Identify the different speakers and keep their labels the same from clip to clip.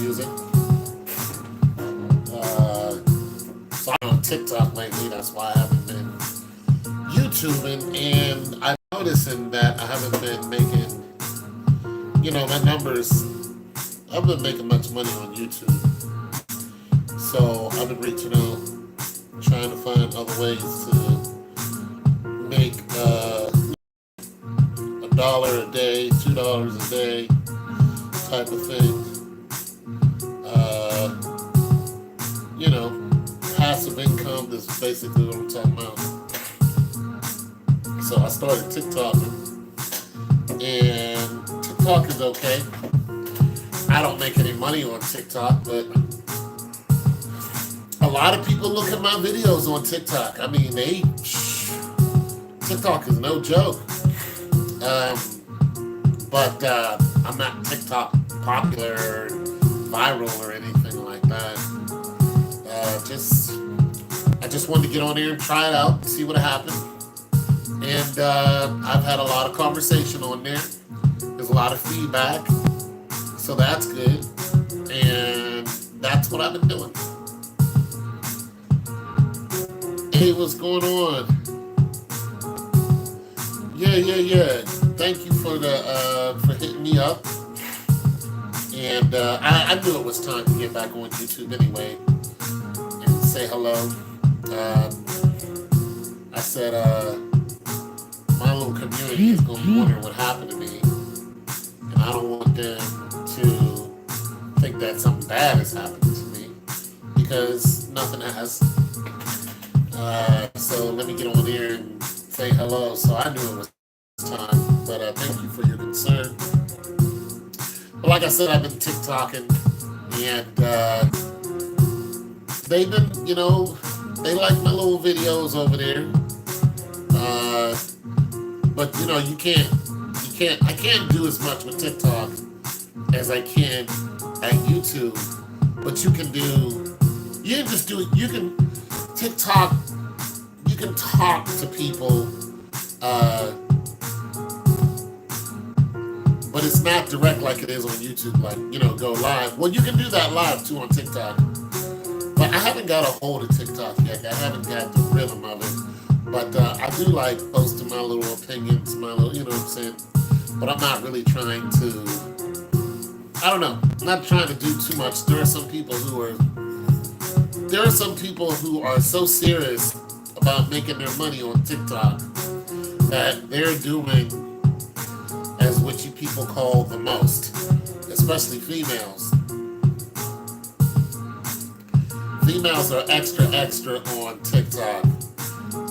Speaker 1: music. So I'm on TikTok lately. That's why I haven't been YouTubing, and I'm noticing that I haven't been making, my numbers. I haven't been making much money on YouTube. So I've been reaching out, trying to find other ways to make $1 a day, $2 a day type of thing. Uh, Passive income is basically what I'm talking about. So I started TikTok, and TikTok is okay. I don't make any money on TikTok, but a lot of people look at my videos on TikTok. I mean, TikTok is no joke. But I'm not TikTok popular or viral or anything like that. I just wanted to get on there and try it out, see what happened. And I've had a lot of conversation on there. There's a lot of feedback, so that's good. And that's what I've been doing. Hey, what's going on? Yeah. Thank you for hitting me up. And I knew it was time to get back on YouTube anyway and say hello. I said my little community is going to be wondering what happened to me, and I don't want them to think that something bad has happened to me, because nothing has. So let me get on here and say hello. So I knew it was time, but thank you for your concern. But like I said, I've been TikToking, and they've been, they like my little videos over there. But I can't do as much with TikTok as I can at YouTube. But you can just do it. You can TikTok. You can talk to people. But it's not direct like it is on YouTube, like, go live. Well, you can do that live too on TikTok. But I haven't got a hold of TikTok yet. I haven't got the rhythm of it. But I do like posting my little opinions, my little, you know what I'm saying? But I'm not really trying to, I don't know, I'm not trying to do too much. There are some people who are so serious about making their money on TikTok that they're doing as what you people call the most, especially females. Females are extra on TikTok,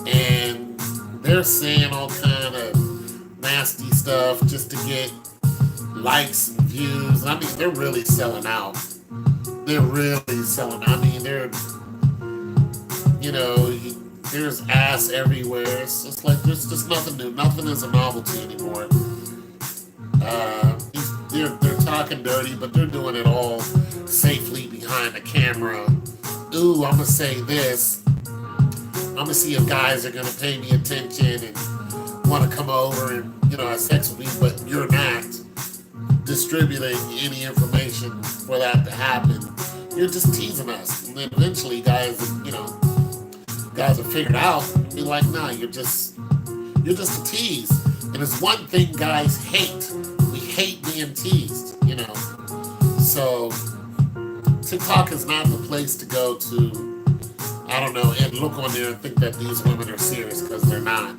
Speaker 1: and they're saying all kind of nasty stuff just to get likes and views. I mean, they're really selling out. They're really selling out. I mean, there's ass everywhere. It's just like there's just nothing new. Nothing is a novelty anymore. They're talking dirty, but they're doing it all safely behind the camera. Ooh, I'm gonna say this. I'm gonna see if guys are gonna pay me attention and want to come over and have sex with me, but you're not distributing any information for that to happen. You're just teasing us, and then eventually guys will figure it out and be like, nah, you're just a tease. And it's one thing guys hate. We hate being teased, So TikTok is not the place to go to, I don't know, and look on there and think that these women are serious, because they're not.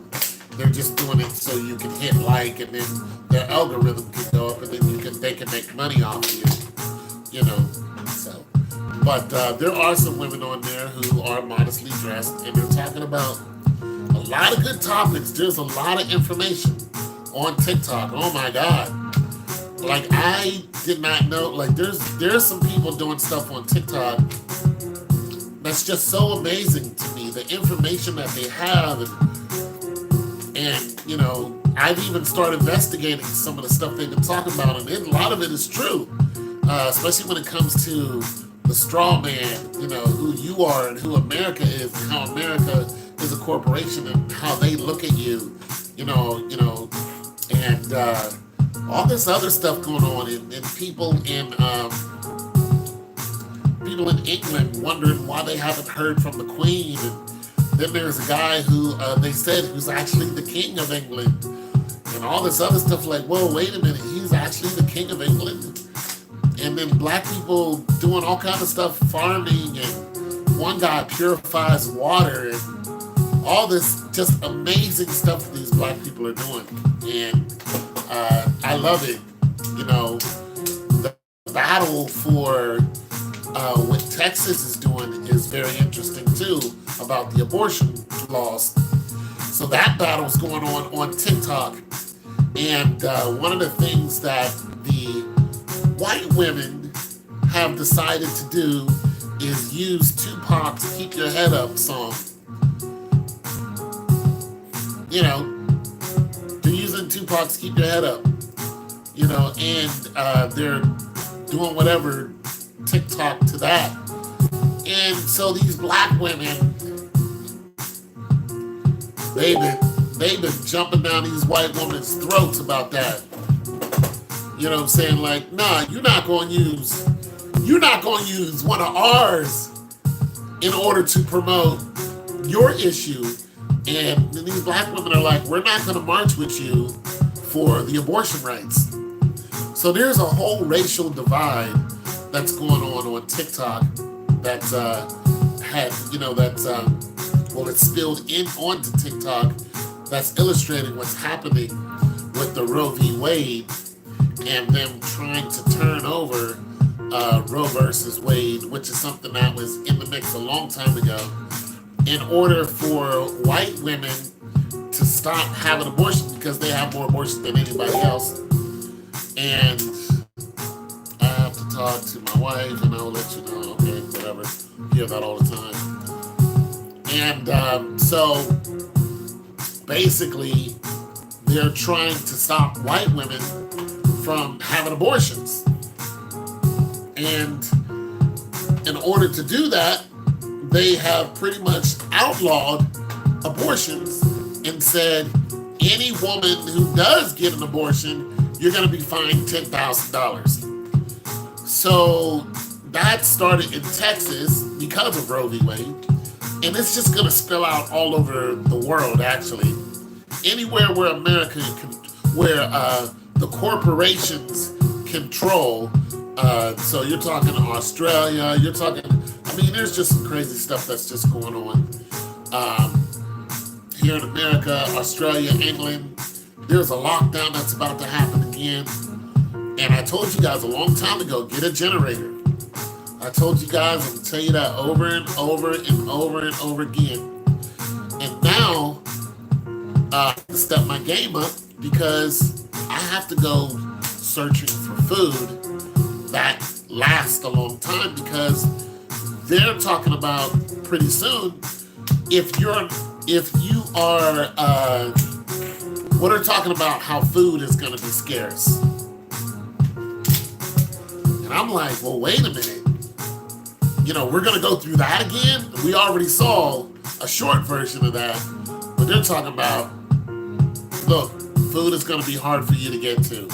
Speaker 1: They're just doing it so you can hit like, and then their algorithm can go up, and then they can make money off of you, So, but there are some women on there who are modestly dressed, and they're talking about a lot of good topics. There's a lot of information on TikTok. Oh my God. Like, I did not know, like, there's some people doing stuff on TikTok that's just so amazing to me. The information that they have, and I've even started investigating some of the stuff they've been talking about, and a lot of it is true, especially when it comes to the straw man, who you are and who America is, and how America is a corporation and how they look at you, and all this other stuff going on, and people in people in England wondering why they haven't heard from the Queen. And then there's a guy who they said who's actually the King of England. And all this other stuff like, whoa, wait a minute, he's actually the King of England? And then black people doing all kind of stuff, farming, and one guy purifies water, and all this just amazing stuff that these black people are doing. And I love it. You know, the battle for what Texas is doing is very interesting too, about the abortion laws. So that battle's going on TikTok. And one of the things that the white women have decided to do is use Tupac's Keep Your Head Up song. You know, they're using Tupac's Keep Your Head Up. You know, and they're doing whatever TikTok to that. And so these black women, they've been jumping down these white women's throats about that. You know what I'm saying? Like, nah, you're not gonna use one of ours in order to promote your issue. And these black women are like, we're not gonna march with you for the abortion rights. So there's a whole racial divide that's going on TikTok that's it's spilled in onto TikTok, that's illustrating what's happening with the Roe v. Wade and them trying to turn over Roe versus Wade, which is something that was in the mix a long time ago, in order for white women to stop having abortions because they have more abortions than anybody else. And I have to talk to my wife and I'll let you know, okay, whatever. I hear that all the time. And so basically, they're trying to stop white women from having abortions. And in order to do that, they have pretty much outlawed abortions and said any woman who does get an abortion, you're going to be fined $10,000. So that started in Texas because of Roe v. Wade. And it's just going to spill out all over the world, actually. Anywhere where where the corporations control. So you're talking Australia, there's just some crazy stuff that's just going on. Here in America, Australia, England, there's a lockdown that's about to happen again. And I told you guys a long time ago, get a generator. I told you guys, I'm going to tell you that over and over and over and over again. And now, I have to step my game up because I have to go searching for food that lasts a long time, because they're talking about pretty soon, if you are, they're talking about how food is going to be scarce. And I'm like, well, wait a minute. You know, we're going to go through that again? We already saw a short version of that. But they're talking about, look, food is going to be hard for you to get to.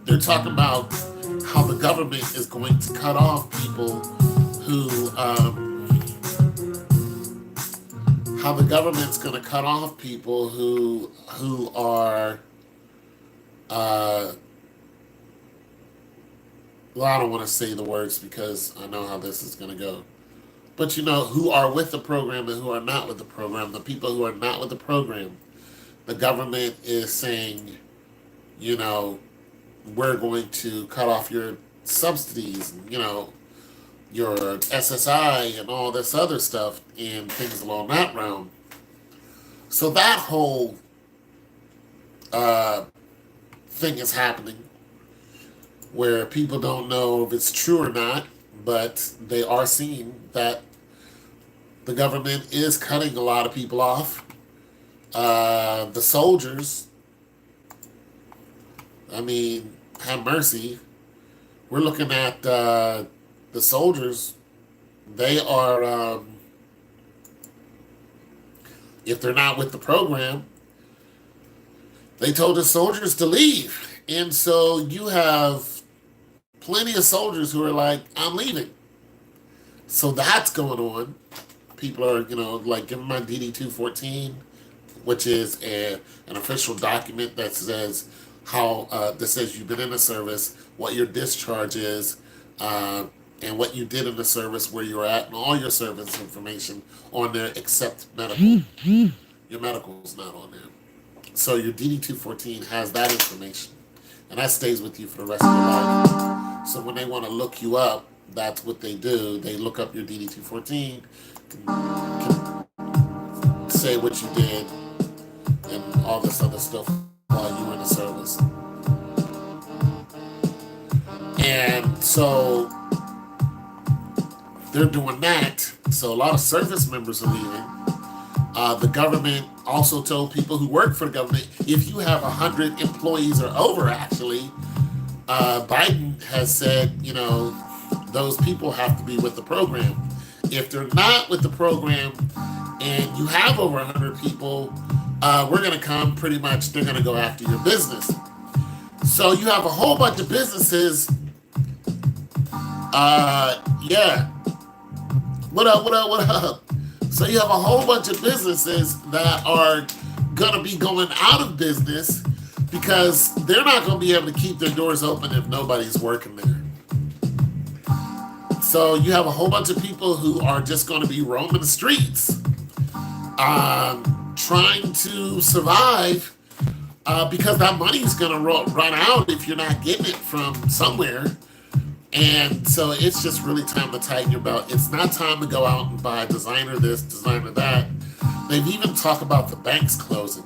Speaker 1: They're talking about how the government is going to cut off people who, are, well, I don't want to say the words because I know how this is going to go. But who are with the program and who are not with the program. The people who are not with the program, the government is saying, we're going to cut off your subsidies, your SSI and all this other stuff and things along that realm. So that whole thing is happening, where people don't know if it's true or not, but they are seeing that the government is cutting a lot of people off. The soldiers, have mercy. We're looking at the soldiers. They are, if they're not with the program, they told the soldiers to leave. And so you have plenty of soldiers who are like, I'm leaving. So that's going on. People are, like giving my DD-214, which is an official document that says that says you've been in the service, what your discharge is, and what you did in the service, where you're at, and all your service information on there except medical. Your medical's not on there. So your DD-214 has that information, and that stays with you for the rest of your life. So when they want to look you up, that's what they do. They look up your DD-214, can say what you did, and all this other stuff while you were in the service. And so they're doing that. So a lot of service members are leaving. The government also told people who work for the government, if you have 100 employees or over, actually, Biden has said, those people have to be with the program. If they're not with the program and you have over 100 people, we're going to come, pretty much, they're going to go after your business. So you have a whole bunch of businesses. Yeah. What up? So you have a whole bunch of businesses that are going to be going out of business because they're not going to be able to keep their doors open if nobody's working there. So you have a whole bunch of people who are just going to be roaming the streets, trying to survive, because that money is going to run out if you're not getting it from somewhere. And so it's just really time to tighten your belt. It's not time to go out and buy designer this, designer that. They've even talked about the banks closing.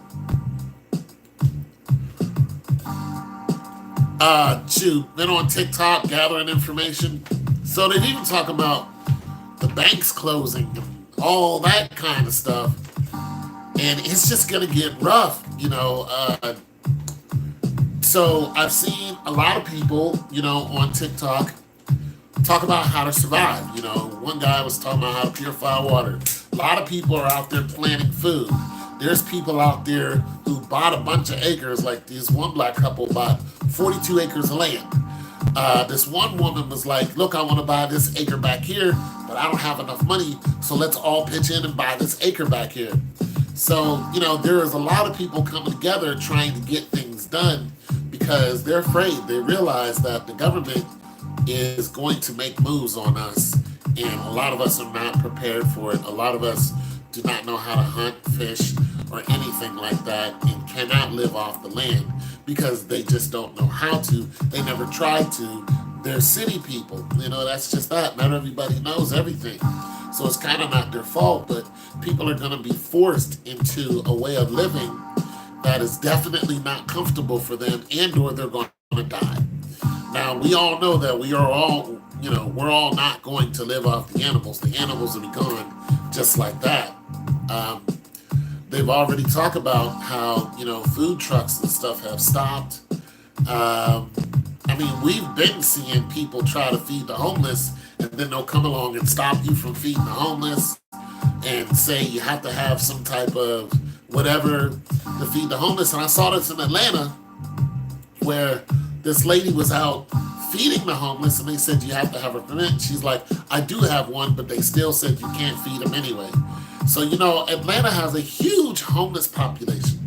Speaker 1: Been on TikTok gathering information. So they've even talked about the banks closing and all that kind of stuff. And it's just going to get rough, So I've seen a lot of people, on TikTok talk about how to survive. One guy was talking about how to purify water. A lot of people are out there planting food. There's people out there who bought a bunch of acres, like this one black couple bought 42 acres of land. This one woman was like, look, I want to buy this acre back here, but I don't have enough money, so let's all pitch in and buy this acre back here. So, there is a lot of people coming together trying to get things done because they're afraid. They realize that the government is going to make moves on us, and a lot of us are not prepared for it. A lot of us do not know how to hunt, fish, or anything like that, and cannot live off the land because they just don't know how to. They never tried to. They're city people. That's just that. Not everybody knows everything. So it's kind of not their fault, but people are going to be forced into a way of living that is definitely not comfortable for them, and or they're going to die. Now, we all know that we are all, we're all not going to live off the animals. The animals will be gone just like that. They've already talked about how, food trucks and stuff have stopped. We've been seeing people try to feed the homeless, and then they'll come along and stop you from feeding the homeless and say you have to have some type of whatever to feed the homeless. And I saw this in Atlanta where this lady was out feeding the homeless, and they said you have to have a permit. She's like, I do have one, but they still said you can't feed them anyway. So, Atlanta has a huge homeless population.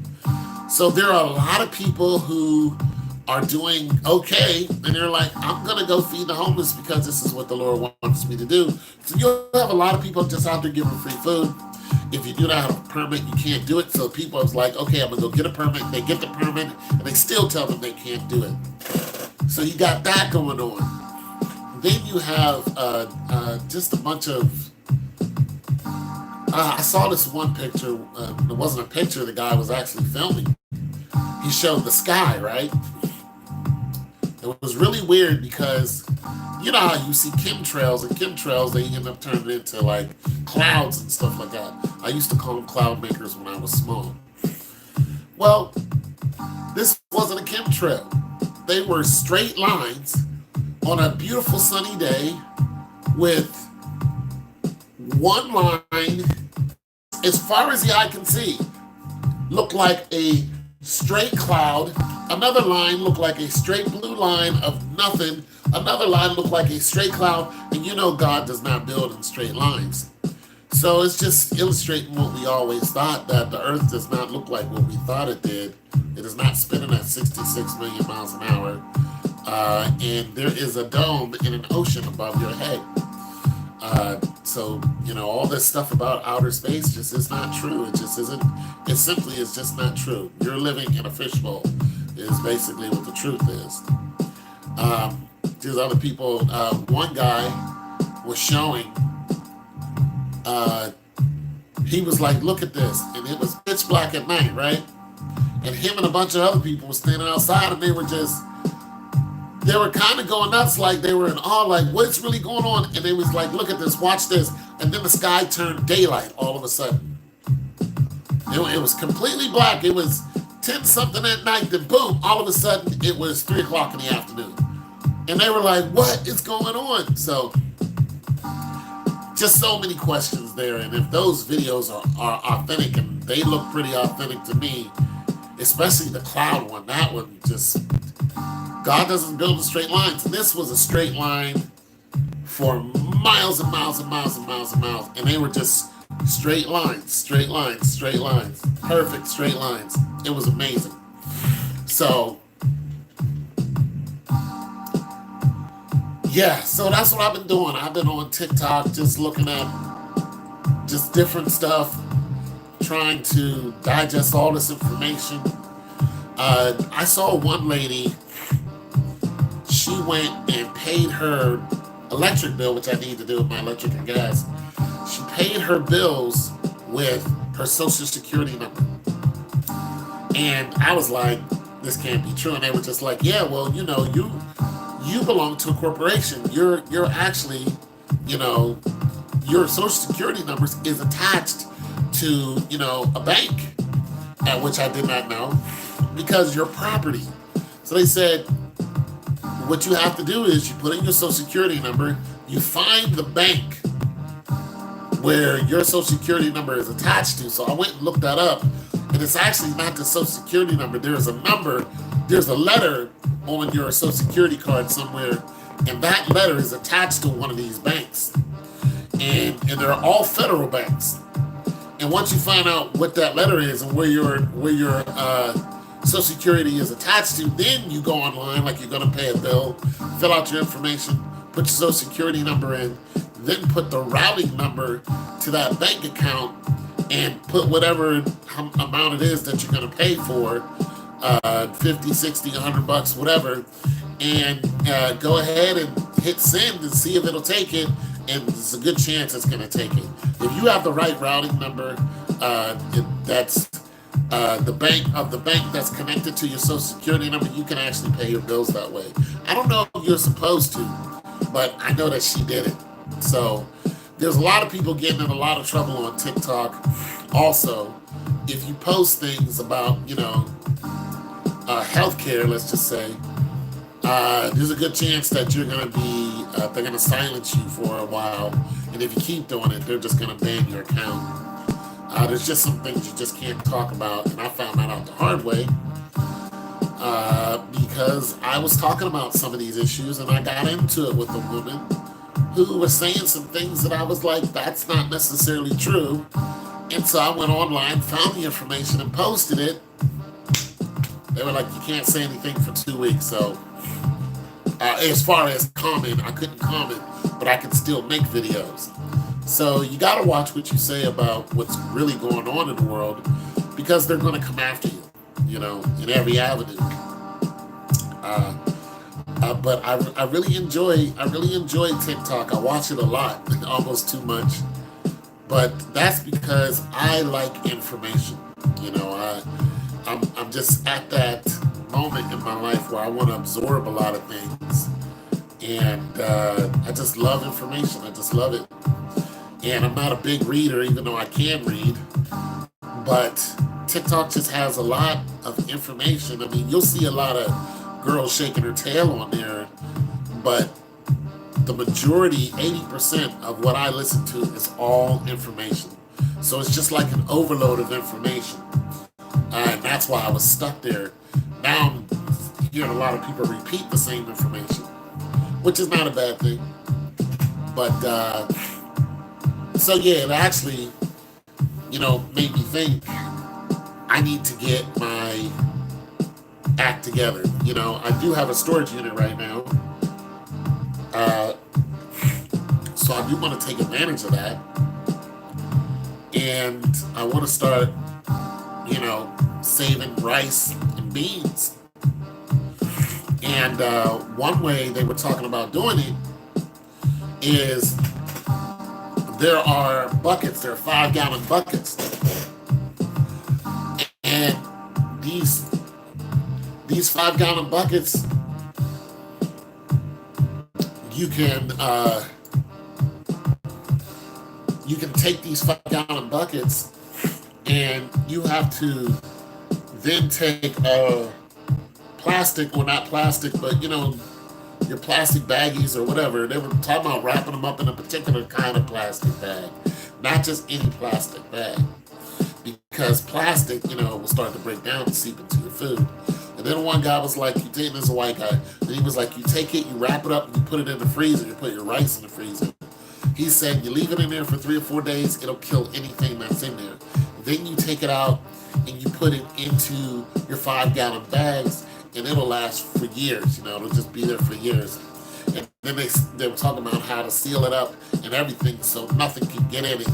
Speaker 1: So there are a lot of people who are doing okay, and they're like, I'm going to go feed the homeless because this is what the Lord wants me to do. So you'll have a lot of people just out there giving free food. If you do not have a permit, you can't do it. So people are like, okay, I'm going to go get a permit. They get the permit, and they still tell them they can't do it. So you got that going on. Then you have just a bunch of... I saw this one picture. It wasn't a picture. The guy was actually filming. He showed the sky, right? It was really weird because you know how you see chemtrails, and chemtrails, they end up turning into like clouds and stuff like that. I used to call them cloud makers when I was small. Well, this wasn't a chemtrail. They were straight lines on a beautiful sunny day with one line, as far as the eye can see, looked like a straight cloud Another line looked like a straight blue line of nothing. Another line looked like a straight cloud. And you know God does not build in straight lines. So it's just illustrating what we always thought, that the earth does not look like what we thought it did. It is not spinning at 66 million miles an hour. And there is a dome in an ocean above your head. So, all this stuff about outer space just is not true. It just isn't, it simply is just not true. You're living in a fishbowl, is basically what the truth is. There's other people, one guy was showing, he was like, look at this. And it was pitch black at night, right? And him and a bunch of other people were standing outside, and they were kind of going nuts, like they were in awe, like what's really going on? And they was like, look at this, watch this. And then the sky turned daylight all of a sudden. It was completely black. It was 10 something at night, then boom, all of a sudden it was 3 o'clock in the afternoon. And they were like, what is going on? So just so many questions there. And if those videos are authentic, and they look pretty authentic to me, especially the cloud one, that one just, God doesn't build in straight lines. And this was a straight line for miles and miles and miles and miles and miles. And they were just straight lines, straight lines, straight lines, perfect straight lines. It was amazing. So, yeah, so that's what I've been doing. I've been on TikTok just looking at just different stuff, trying to digest all this information. I saw one lady, she went and paid her electric bill, which I need to do with my electric and gas. She paid her bills with her social security number. And I was like, this can't be true. And they were just like, yeah, well, you belong to a corporation. You're actually, your social security number is attached to, a bank, at which I did not know, because you're property. So they said, what you have to do is you put in your social security number, you find the bank where your social security number is attached to. So I went and looked that up, and it's actually not the social security number. There's a letter on your social security card somewhere, and that letter is attached to one of these banks. And they're all federal banks. And once you find out what that letter is and where your social security is attached to, then you go online like you're going to pay a bill, fill out your information, put your social security number in, then put the routing number to that bank account, and put whatever amount it is that you're going to pay for, 50, 60, $100, whatever, and go ahead and hit send and see if it'll take it. And there's a good chance it's going to take it. If you have the right routing number, that's the bank that's connected to your social security number, you can actually pay your bills that way. I don't know if you're supposed to, but I know that she did it. So there's a lot of people getting in a lot of trouble on TikTok. Also, if you post things about, healthcare, let's just say, there's a good chance that you're going to be, they're going to silence you for a while. And if you keep doing it, they're just going to ban your account. There's just some things you just can't talk about. And I found that out the hard way because I was talking about some of these issues, and I got into it with a woman who was saying some things that I was like, that's not necessarily true. And so I went online, found the information, and posted it. They were like, you can't say anything for 2 weeks. So as far as comment, I couldn't comment, but I can still make videos. So you got to watch what you say about what's really going on in the world, because they're going to come after you, in every avenue. But I really enjoy TikTok. I watch it a lot, almost too much. But that's because I like information. I'm just at that moment in my life where I want to absorb a lot of things. And I just love information. I just love it. And I'm not a big reader, even though I can read. But TikTok just has a lot of information. I mean, you'll see a lot of girls shaking her tail on there. But the majority, 80% of what I listen to is all information. So it's just like an overload of information. And that's why I was stuck there. Now I'm hearing a lot of people repeat the same information, which is not a bad thing. But so yeah, it actually, made me think I need to get my act together. I do have a storage unit right now, uh, so I do want to take advantage of that, and I want to start, saving rice and beans. And one way they were talking about doing it is there are buckets, there are 5-gallon buckets, and these 5-gallon buckets, you can take these 5-gallon buckets, and you have to then take plastic, or not plastic, but your plastic baggies or whatever. They were talking about wrapping them up in a particular kind of plastic bag, not just any plastic bag, because plastic, will start to break down and seep into your food. And then one guy was like, this is a white guy, and he was like, you take it, you wrap it up, and you put it in the freezer, you put your rice in the freezer. He said, you leave it in there for 3 or 4 days, it'll kill anything that's in there. Then you take it out and you put it into your 5-gallon bags, and it'll last for years. It'll just be there for years. And then they were talking about how to seal it up and everything so nothing can get in it.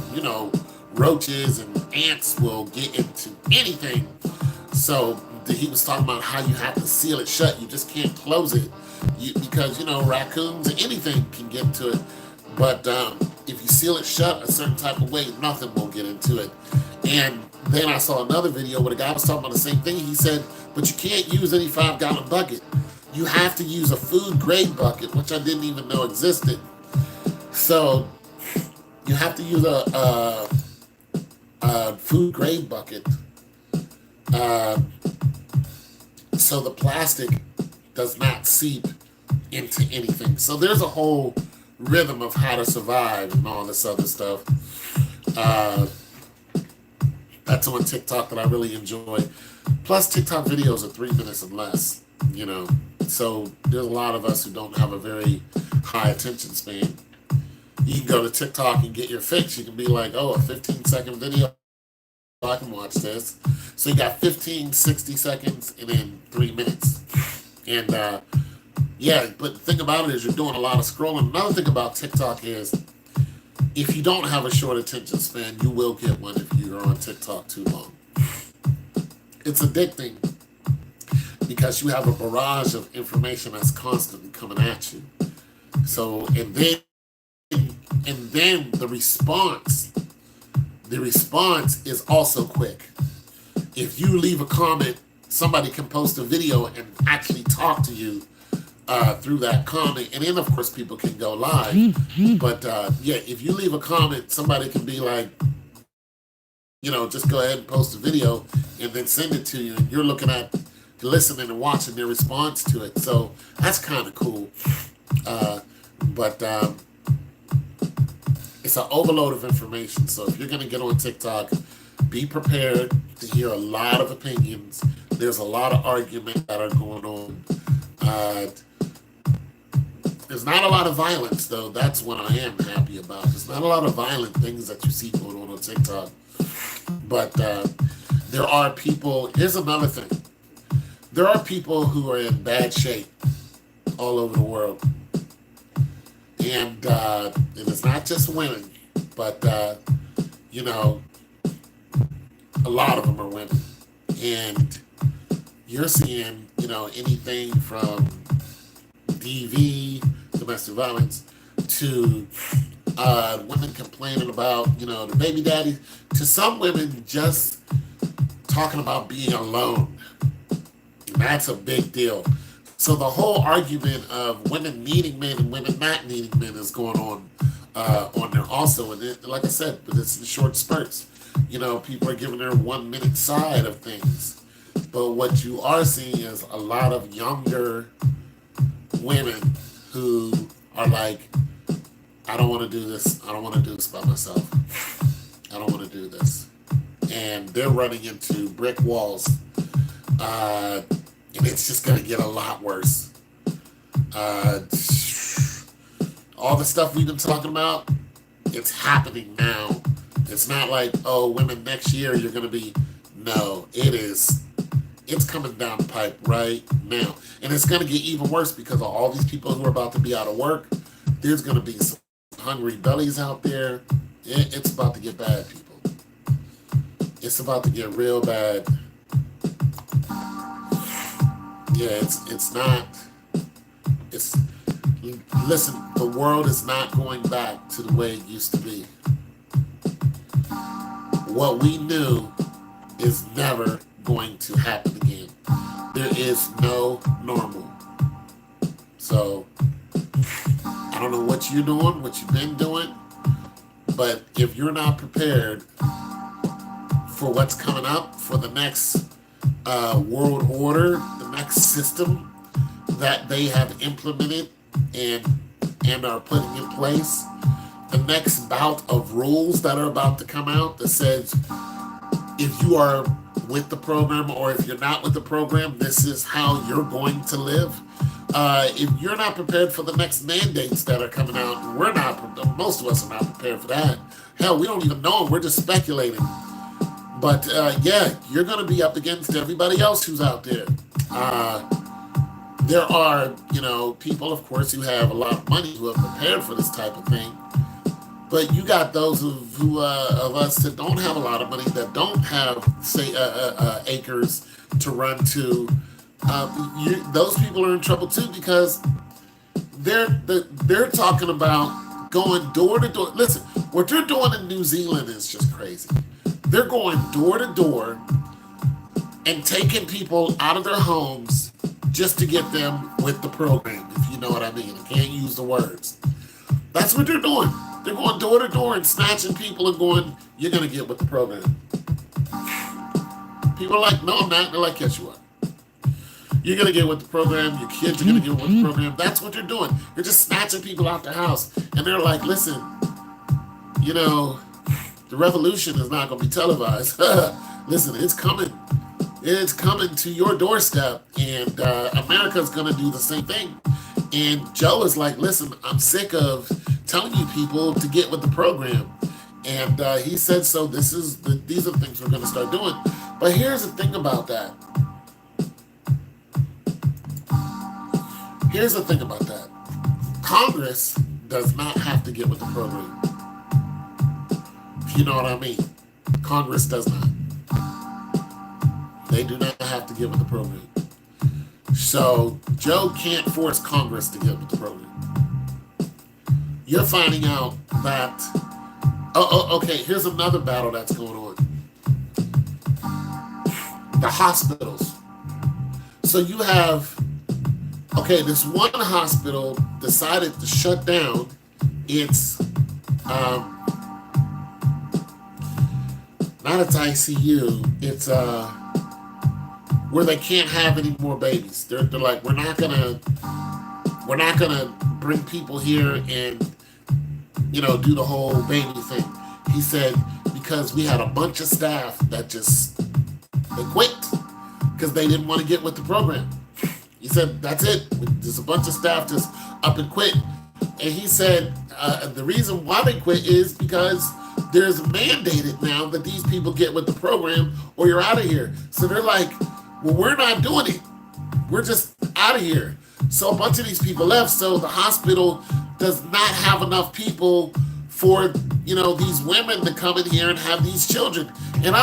Speaker 1: Roaches and ants will get into anything. So he was talking about how you have to seal it shut. You just can't close it because raccoons or anything can get into it. But if you seal it shut a certain type of way, nothing will get into it. And then I saw another video where the guy was talking about the same thing. He said, but you can't use any 5-gallon bucket. You have to use a food grade bucket, which I didn't even know existed. So you have to use a food grade bucket. So the plastic does not seep into anything. So there's a whole rhythm of how to survive and all this other stuff. That's on TikTok that I really enjoy. Plus, TikTok videos are 3 minutes and less, So there's a lot of us who don't have a very high attention span. You can go to TikTok and get your fix. You can be like, oh, a 15-second video, I can watch this. So you got 15, 60 seconds, and then 3 minutes. And yeah, but the thing about it is you're doing a lot of scrolling. Another thing about TikTok is if you don't have a short attention span, you will get one if you're on TikTok too long. It's addicting because you have a barrage of information that's constantly coming at you. So, and then the response is also quick. If you leave a comment, somebody can post a video and actually talk to you through that comment, and then of course people can go live. But yeah, if you leave a comment, somebody can be like, just go ahead and post a video and then send it to you, and you're listening and watching their response to it. So that's kind of cool. But it's an overload of information. So if you're going to get on TikTok, be prepared to hear a lot of opinions. There's a lot of arguments that are going on. There's not a lot of violence, though. That's what I am happy about. There's not a lot of violent things that you see going on TikTok. But there are people. Here's another thing. There are people who are in bad shape all over the world. And it's not just women, but, a lot of them are women. And you're seeing, anything from DV, domestic violence, to women complaining about, the baby daddy, to some women just talking about being alone. And that's a big deal. So the whole argument of women needing men and women not needing men is going on there also. And like I said, but it's in short spurts. People are giving their 1 minute side of things. But what you are seeing is a lot of younger women who are like, I don't want to do this. I don't want to do this by myself. I don't want to do this. And they're running into brick walls. and it's just going to get a lot worse. Uh, all the stuff we've been talking about, it's happening now. It's not like, oh, women next year you're going to be. No, it is. It's coming down the pipe right now. And it's going to get even worse because of all these people who are about to be out of work. There's going to be some hungry bellies out there. It's about to get bad, people. It's about to get real bad. Yeah, it's not. It's listen. The world is not going back to the way it used to be. What we knew is never going to happen again. There is no normal. So I don't know what you're doing, what you've been doing, but if you're not prepared for what's coming up, for the next world order, the next system that they have implemented and are putting in place, the next bout of rules that are about to come out that says if you are with the program or if you're not with the program, this is how you're going to live. If you're not prepared for the next mandates that are coming out, we're not, most of us are not prepared for that. Hell, we don't even know them. We're just speculating. But yeah, you're going to be up against everybody else who's out there. There are, people, of course, who have a lot of money who are prepared for this type of thing. But you got those of us that don't have a lot of money, that don't have, say, acres to run to. Those people are in trouble too because they're talking about going door to door. Listen, what they're doing in New Zealand is just crazy. They're going door to door and taking people out of their homes just to get them with the program, if you know what I mean. I can't use the words. That's what they're doing. They're going door to door and snatching people and going, you're going to get with the program. People are like, no, I'm not. They're like, yes, you are. You're going to get with the program. Your kids are going to get with the program. That's what they're doing. They're just snatching people out their house. And they're like, listen, the revolution is not going to be televised. Listen, it's coming. It's coming to your doorstep. And America's going to do the same thing. And Joe is like, listen, I'm sick of telling you people to get with the program. And he said, so these are the things we're going to start doing. But here's the thing about that. Here's the thing about that. Congress does not have to get with the program. If you know what I mean. Congress does not. They do not have to get with the program. So Joe can't force Congress to get with the program. You're finding out that, okay, here's another battle that's going on. The hospitals. So you have, this one hospital decided to shut down its, not its ICU, it's where they can't have any more babies. They're like, we're not gonna bring people here and do the whole baby thing. He said because we had a bunch of staff that they quit because they didn't want to get with the program. He said that's it. There's a bunch of staff just up and quit. And he said the reason why they quit is because there's mandated now that these people get with the program or you're out of here. So they're like, well, we're not doing it. We're just out of here. So a bunch of these people left. So the hospital does not have enough people for, these women to come in here and have these children. And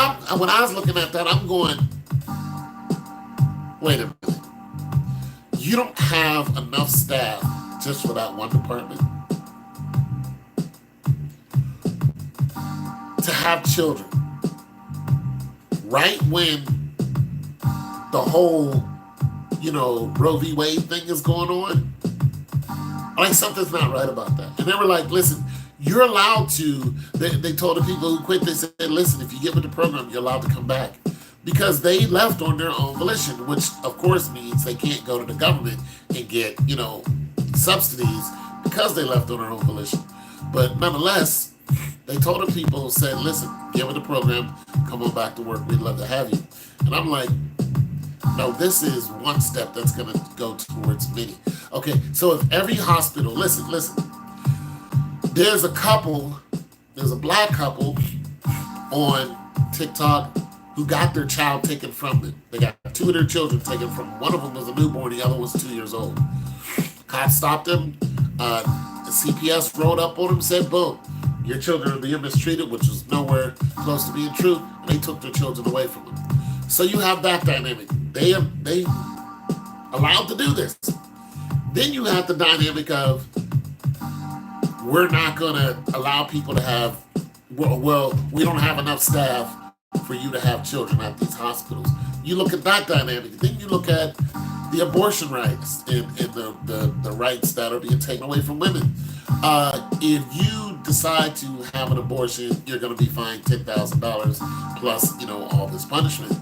Speaker 1: when I was looking at that, I'm going, wait a minute. You don't have enough staff just for that one department to have children right when the whole, Roe v. Wade thing is going on. Like something's not right about that. And they were like, listen, you're allowed to, they told the people who quit, they said, listen, if you get with the program, you're allowed to come back. Because they left on their own volition, which of course means they can't go to the government and get, subsidies because they left on their own volition. But nonetheless, they told the people, said, listen, get with the program, come on back to work, we'd love to have you. And I'm like, No, this is one step that's going to go towards many. Okay, so if every hospital, listen, there's a black couple on TikTok who got their child taken from them. They got two of their children taken from them. One of them was a newborn, the other was 2 years old. Cops stopped them. CPS rolled up on them, said, boom, your children are being mistreated, which was nowhere close to being true, and they took their children away from them. So you have that dynamic. They allowed to do this. Then you have the dynamic of, we're not going to allow people to have, well, we don't have enough staff for you to have children at these hospitals. You look at that dynamic. Then you look at the abortion rights and the rights that are being taken away from women. If you decide to have an abortion, you're going to be fined $10,000 plus, all this punishment.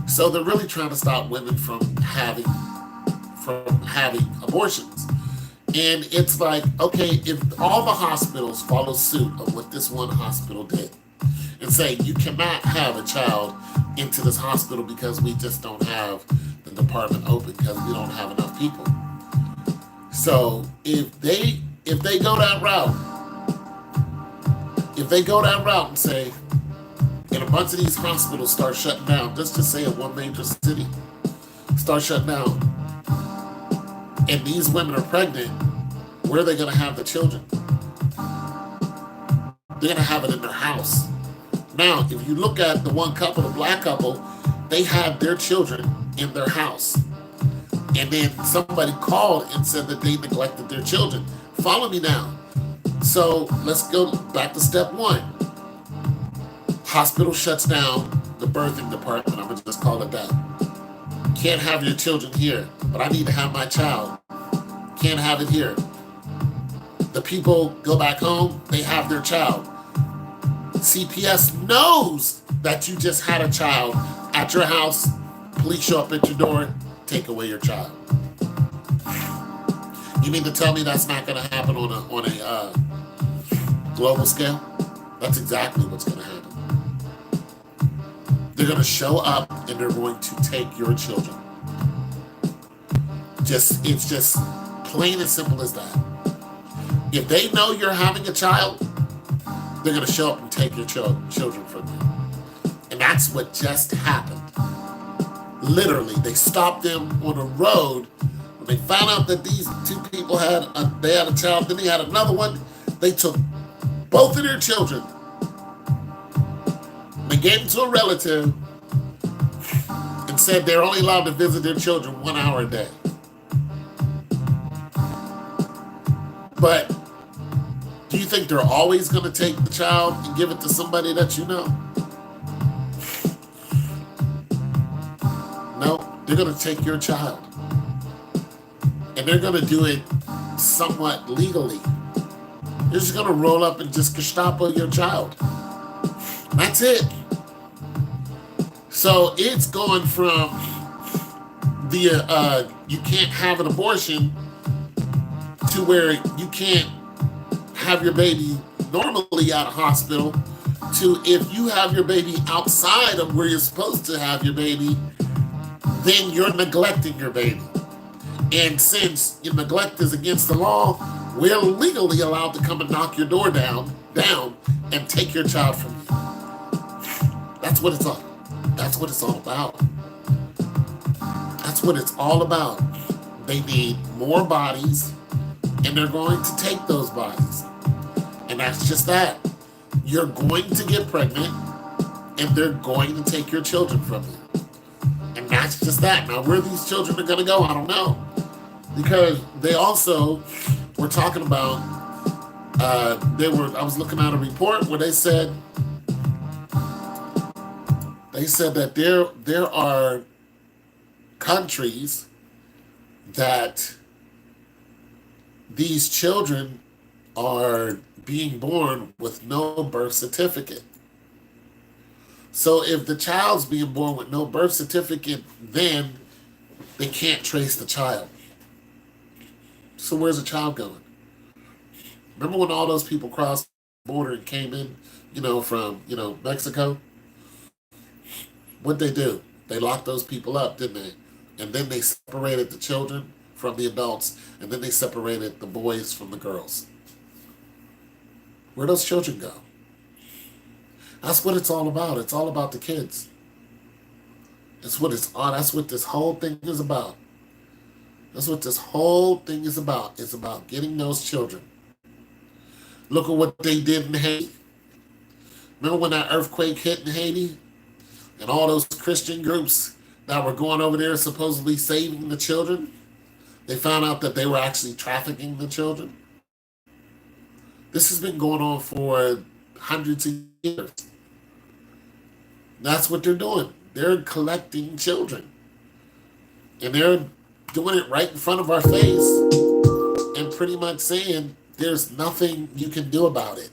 Speaker 1: So they're really trying to stop women from having abortions. And it's like, okay, if all the hospitals follow suit of what this one hospital did and say, you cannot have a child into this hospital because we just don't have the department open because we don't have enough people. So if they go that route, and say, and a bunch of these hospitals start shutting down, let's just say in one major city, start shutting down, and these women are pregnant, where are they going to have the children? They're going to have it in their house. Now, if you look at the one couple, the black couple, they had their children in their house. And then somebody called and said that they neglected their children. Follow me now. So let's go back to step one. Hospital shuts down the birthing department. I'm going to just call it that. Can't have your children here, but I need to have my child. Can't have it here. The people go back home, they have their child. CPS knows that you just had a child at your house. Police show up at your door, take away your child. You mean to tell me that's not going to happen on a global scale? That's exactly what's going to happen. They're going to show up and they're going to take your children. It's just plain and simple as that. If they know you're having a child, they're going to show up and take your children from you. And that's what just happened. Literally, they stopped them on a road. When they found out that these two people had a child, then they had another one. They took both of their children. They gave them to a relative and said they're only allowed to visit their children 1 hour a day. But do you think they're always going to take the child and give it to somebody that you know? No, they're going to take your child. And they're going to do it somewhat legally. They're just going to roll up and just Gestapo your child. That's it. So it's going from the you can't have an abortion to where you can't have your baby normally at a hospital to if you have your baby outside of where you're supposed to have your baby, then you're neglecting your baby. And since your neglect is against the law, we're legally allowed to come and knock your door down and take your child from you. That's what it's all about. That's what it's all about. They need more bodies, and they're going to take those bodies. And that's just that. You're going to get pregnant, and they're going to take your children from you. And that's just that. Now, where these children are going to go, I don't know. Because they also were talking about, I was looking at a report where they said that there are countries that these children are being born with no birth certificate. So if the child's being born with no birth certificate, then they can't trace the child. So where's the child going? Remember when all those people crossed the border and came in, from, Mexico? What'd they do? They locked those people up, didn't they? And then they separated the children from the adults, and then they separated the boys from the girls. Where those children go? That's what it's all about. It's all about the kids. That's what it's all. That's what this whole thing is about. That's what this whole thing is about. It's about getting those children. Look at what they did in Haiti. Remember when that earthquake hit in Haiti? And all those Christian groups that were going over there supposedly saving the children? They found out that they were actually trafficking the children. This has been going on for hundreds of years. That's what they're doing. They're collecting children. And they're doing it right in front of our face and pretty much saying there's nothing you can do about it.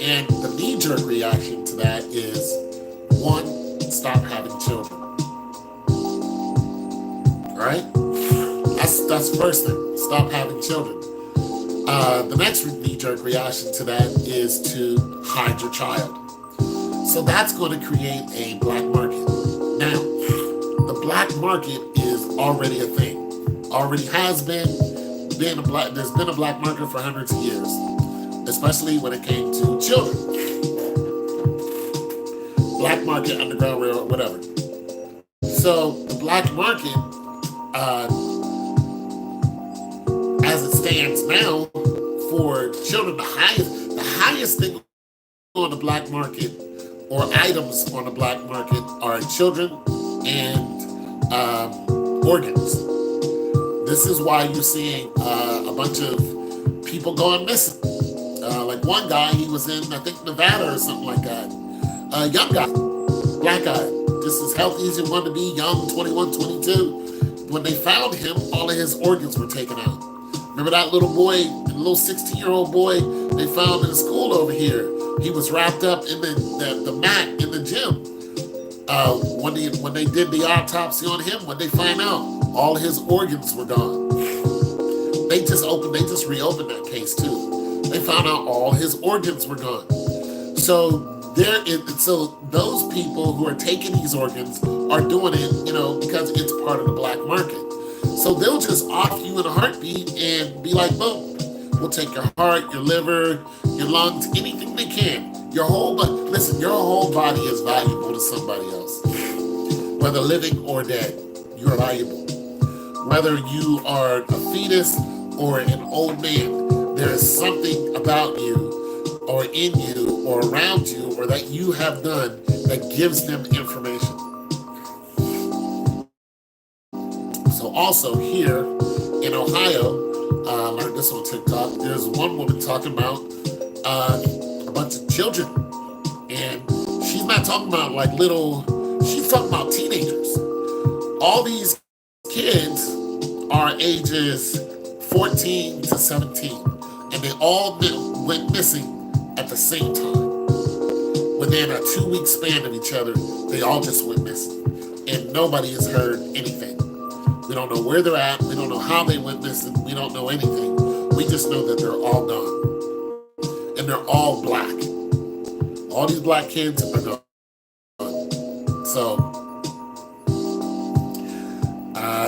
Speaker 1: And the knee-jerk reaction to that is, one, stop having children. All right? That's the first thing. Stop having children. The next knee-jerk reaction to that is to hide your child. So that's going to create a black market. Now, the black market is already a thing. Already has been there's been a black market for hundreds of years, especially when it came to children. Black market, Underground Railroad, whatever. So the black market, as it stands now, for children, the highest thing on the black market, or items on the black market, are children and organs. This is why you're seeing a bunch of people going missing. Like one guy, he was in, I think, Nevada or something like that. A young guy, black guy, just as healthy as he wanted to be, young, 21, 22. When they found him, all of his organs were taken out. Remember that little boy, the little 16-year-old boy they found in the school over here? He was wrapped up in the mat in the gym. When they did the autopsy on him, what they find out? All his organs were gone. They just reopened that case too. They found out all his organs were gone. So those people who are taking these organs are doing it, because it's part of the black market. So they'll just off you in a heartbeat and be like, boom, we'll take your heart, your liver, your lungs, anything they can. Your whole body is valuable to somebody else. Whether living or dead, you're valuable. Whether you are a fetus or an old man, there is something about you or in you or around you or that you have done that gives them information. So also here in Ohio, I learned this on TikTok, there's one woman talking about a bunch of children. And she's not talking about she's talking about teenagers. All these kids are ages 14 to 17. And they all went missing at the same time. Within a 2-week span of each other, they all just went missing. And nobody has heard anything. We don't know where they're at. We don't know how they went missing. We don't know anything. We just know that they're all gone. And they're all black. All these black kids are gone. So,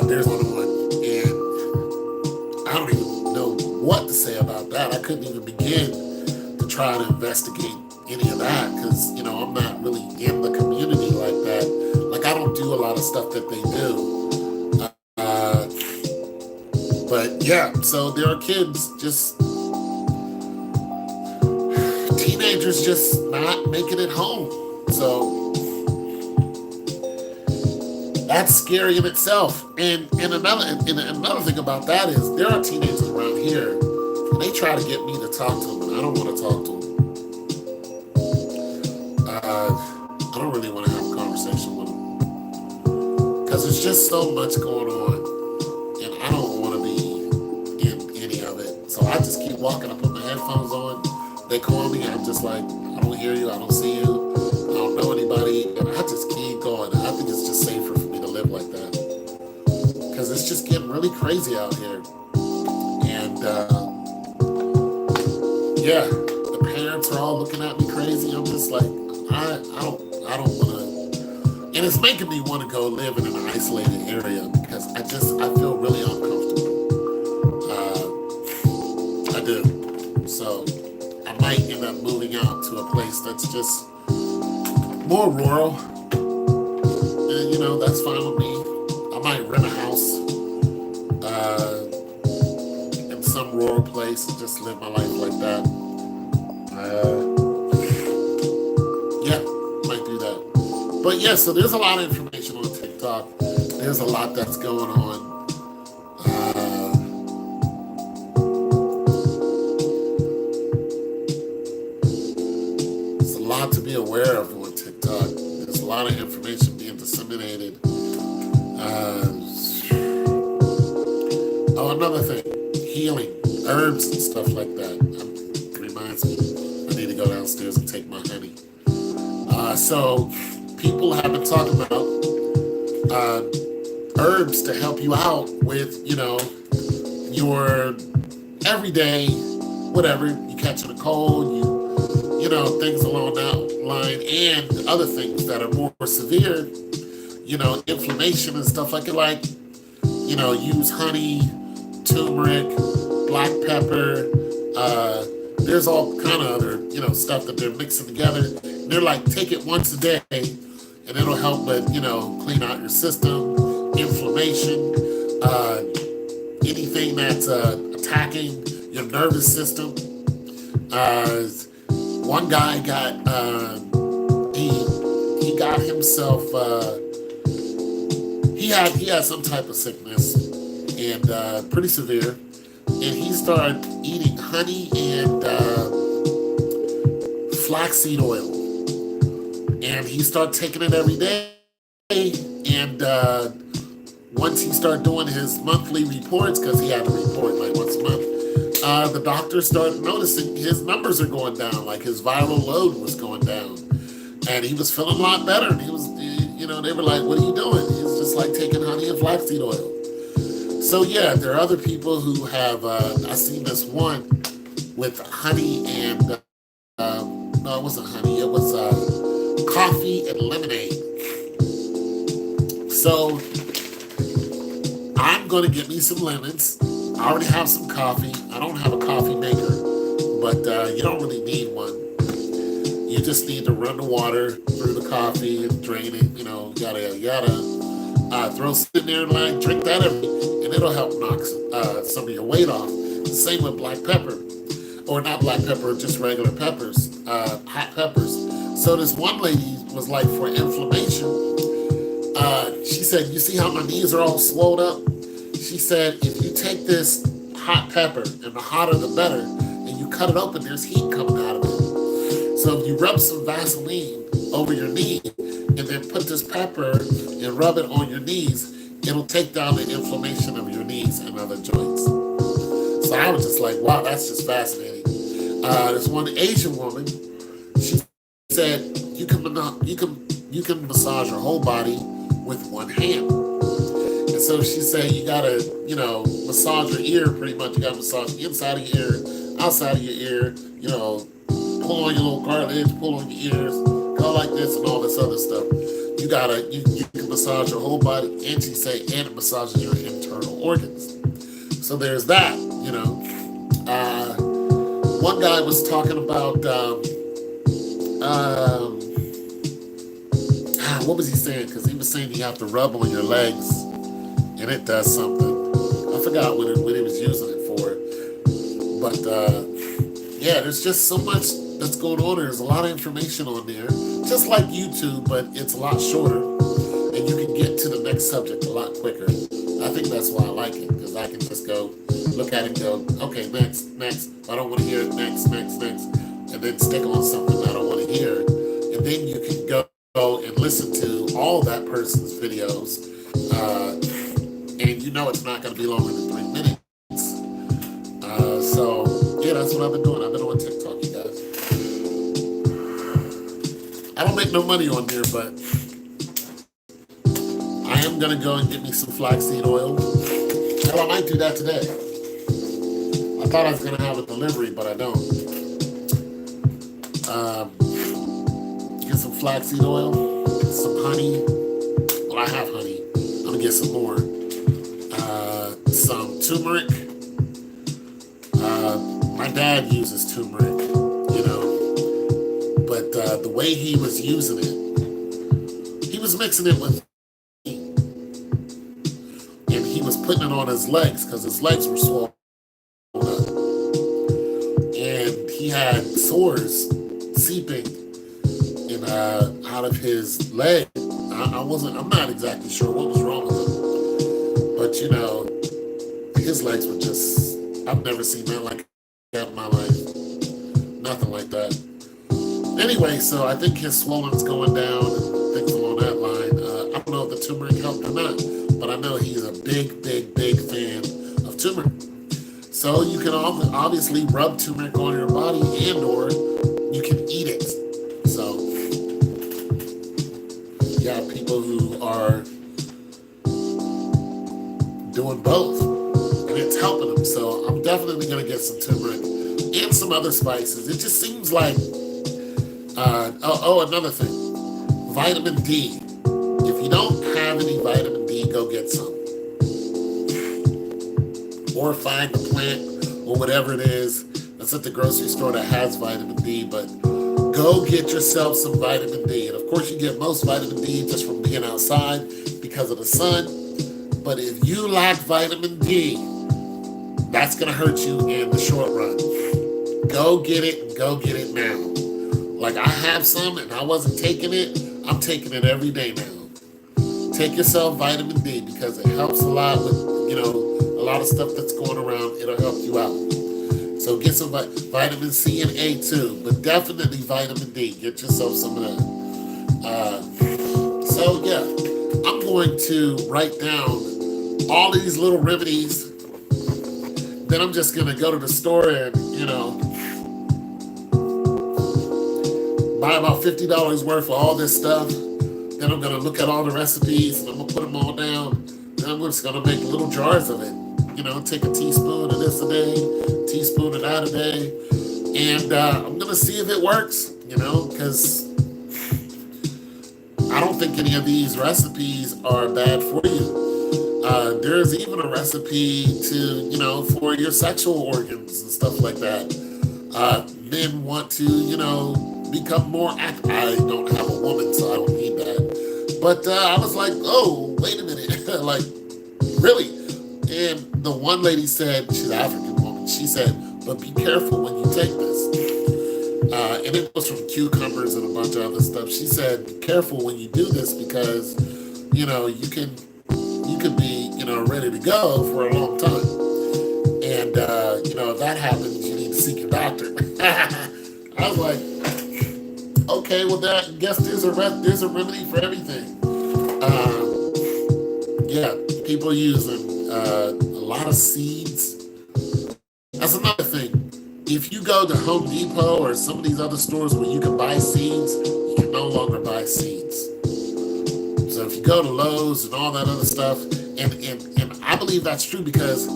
Speaker 1: there's one. And I don't even know what to say about that. I couldn't even begin to try to investigate any of that because, I'm not really in the community like that. Like, I don't do a lot of stuff that they do. But yeah, so there are kids teenagers just not making it home. So that's scary in itself. And another thing about that is there are teenagers around here and they try to get me to talk to them and I don't want to talk to them. I don't really want to have a conversation with them because there's just so much going on and I don't want to be in any of it. So I just keep walking. I put my headphones on. They call me. I'm just like, I don't hear you. I don't see you. I don't know anybody. And I just keep going. I think it's just safer for me to live like that because it's just getting really crazy out here. And yeah, the parents are all looking at me crazy. I'm just like, I I don't want to, and it's making me want to go live in an isolated area because I feel really uncomfortable. I do. So I might end up moving out to a place that's just more rural. And, that's fine with me. I might rent a house in some rural place and just live my life like that. Yeah, might do that. But yeah, so there's a lot of information on TikTok. There's a lot that's going on. There's a lot to be aware of on TikTok. There's a lot of information being disseminated. Oh, another thing, healing, herbs and stuff like that. Reminds me, I need to go downstairs and take my honey. So people have been talking about herbs to help you out with, your everyday, whatever, you catching a cold, things along that line, and other things that are more severe, inflammation and stuff like it, use honey, turmeric, black pepper, there's all kind of other, stuff that they're mixing together. And they're like, take it once a day and it'll help with, clean out your system, inflammation, anything that's attacking your nervous system. One guy got, he got himself, he had some type of sickness and pretty severe. And he started eating honey and flaxseed oil. And he started taking it every day. And once he started doing his monthly reports, because he had to report like once a month, the doctor started noticing his numbers are going down, like his viral load was going down. And he was feeling a lot better. And he was, they were like, what are you doing? He was just like taking honey and flaxseed oil. So yeah, there are other people who have, I seen this one with honey and, no, it wasn't honey, it was coffee and lemonade. So I'm going to get me some lemons. I already have some coffee. I don't have a coffee maker, but you don't really need one. You just need to run the water through the coffee and drain it, yada, yada. Throw something in there and like drink that and it'll help knock some of your weight off. Same with black pepper, or not black pepper, just regular peppers, hot peppers. So this one lady was like, for inflammation, she said, you see how my knees are all swelled up? She said, if you take this hot pepper, and the hotter the better, and you cut it open, there's heat coming out of it. So if you rub some Vaseline over your knee, and then put this pepper and rub it on your knees, it'll take down the inflammation of your knees and other joints. So I was just like, wow, that's just fascinating. There's one Asian woman, she said, you can massage your whole body with one hand. And so she said, you gotta, massage your ear pretty much. You gotta massage the inside of your ear, outside of your ear, pull on your little cartilage, pull on your ears, go like this and all this other stuff. You can massage your whole body, and she say, and it massages your internal organs. So there's that, One guy was talking about, what was he saying? Because he was saying you have to rub on your legs, and it does something. I forgot what he was using it for. But, yeah, there's just so much that's going on. There's a lot of information on there, just like YouTube, but it's a lot shorter, and you can get to the next subject a lot quicker. I think that's why I like it, because I can just go look at it and go, okay, next. I don't want to hear it, next, and then stick on something I don't want to hear, and then you can go and listen to all that person's videos, and it's not going to be longer than 3 minutes. So yeah, that's what I've been doing. I've been on TikTok, you guys. I don't make no money on there, but I am going to go and get me some flaxseed oil. Hell, I might do that today. I thought I was going to have a delivery, but I don't. Get some flaxseed oil, some honey. Well, I have honey. I'm gonna get some more. Some turmeric. My dad uses turmeric, but the way he was using it, he was mixing it with, and he was putting it on his legs because his legs were swollen up, and he had sores seeping in out of his leg. I'm not exactly sure what was wrong with him, but his legs were just, I've never seen that like that in my life. Nothing like that. Anyway, so I think his swollen's going down and things along that line. I don't know if the turmeric helped or not, but I know he's a big, big, big fan of turmeric. So you can obviously rub turmeric on your body and or you can eat it. So you got people who are doing both and it's helping them. So I'm definitely going to get some turmeric and some other spices. It just seems like, another thing, vitamin D. If you don't have any vitamin D, go get some. Or find a plant or whatever it is that's at the grocery store that has vitamin D, but go get yourself some vitamin D. And of course you get most vitamin D just from being outside because of the sun. But if you lack vitamin D, that's going to hurt you in the short run. Go get it and go get it now. Like I have some and I wasn't taking it. I'm taking it every day now. Take yourself vitamin D because it helps a lot with, a lot of stuff that's going around. It'll help you out. So get some vitamin C and A too, but definitely vitamin D. Get yourself some of that. So yeah, I'm going to write down all these little remedies. Then I'm just going to go to the store and, buy about $50 worth of all this stuff. Then I'm gonna look at all the recipes and I'm gonna put them all down. Then I'm just gonna make little jars of it. Take a teaspoon of this a day, teaspoon of that a day, and I'm gonna see if it works. Because I don't think any of these recipes are bad for you. There's even a recipe to, for your sexual organs and stuff like that. Men want to, become more active. I don't have a woman, so I don't need that. But I was like, oh, wait a minute. Like, really? And the one lady said, she's an African woman, she said, but be careful when you take this. And it was from cucumbers and a bunch of other stuff. She said, be careful when you do this because, you could be, ready to go for a long time. And, if that happens, you need to seek your doctor. I was like, okay, well, I guess there's a remedy for everything. Yeah, people using a lot of seeds. That's another thing. If you go to Home Depot or some of these other stores where you can buy seeds, you can no longer buy seeds. So if you go to Lowe's and all that other stuff, and I believe that's true because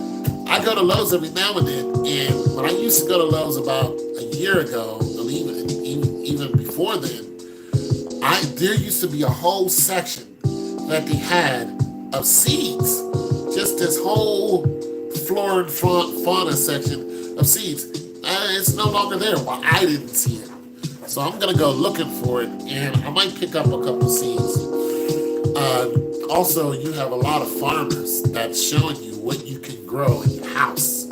Speaker 1: I go to Lowe's every now and then, and when I used to go to Lowe's about a year ago, even before then, there used to be a whole section that they had of seeds. Just this whole flora and fauna section of seeds. It's no longer there. Well, I didn't see it. So I'm going to go looking for it, and I might pick up a couple seeds. Also, you have a lot of farmers that's showing you what you can grow in your house.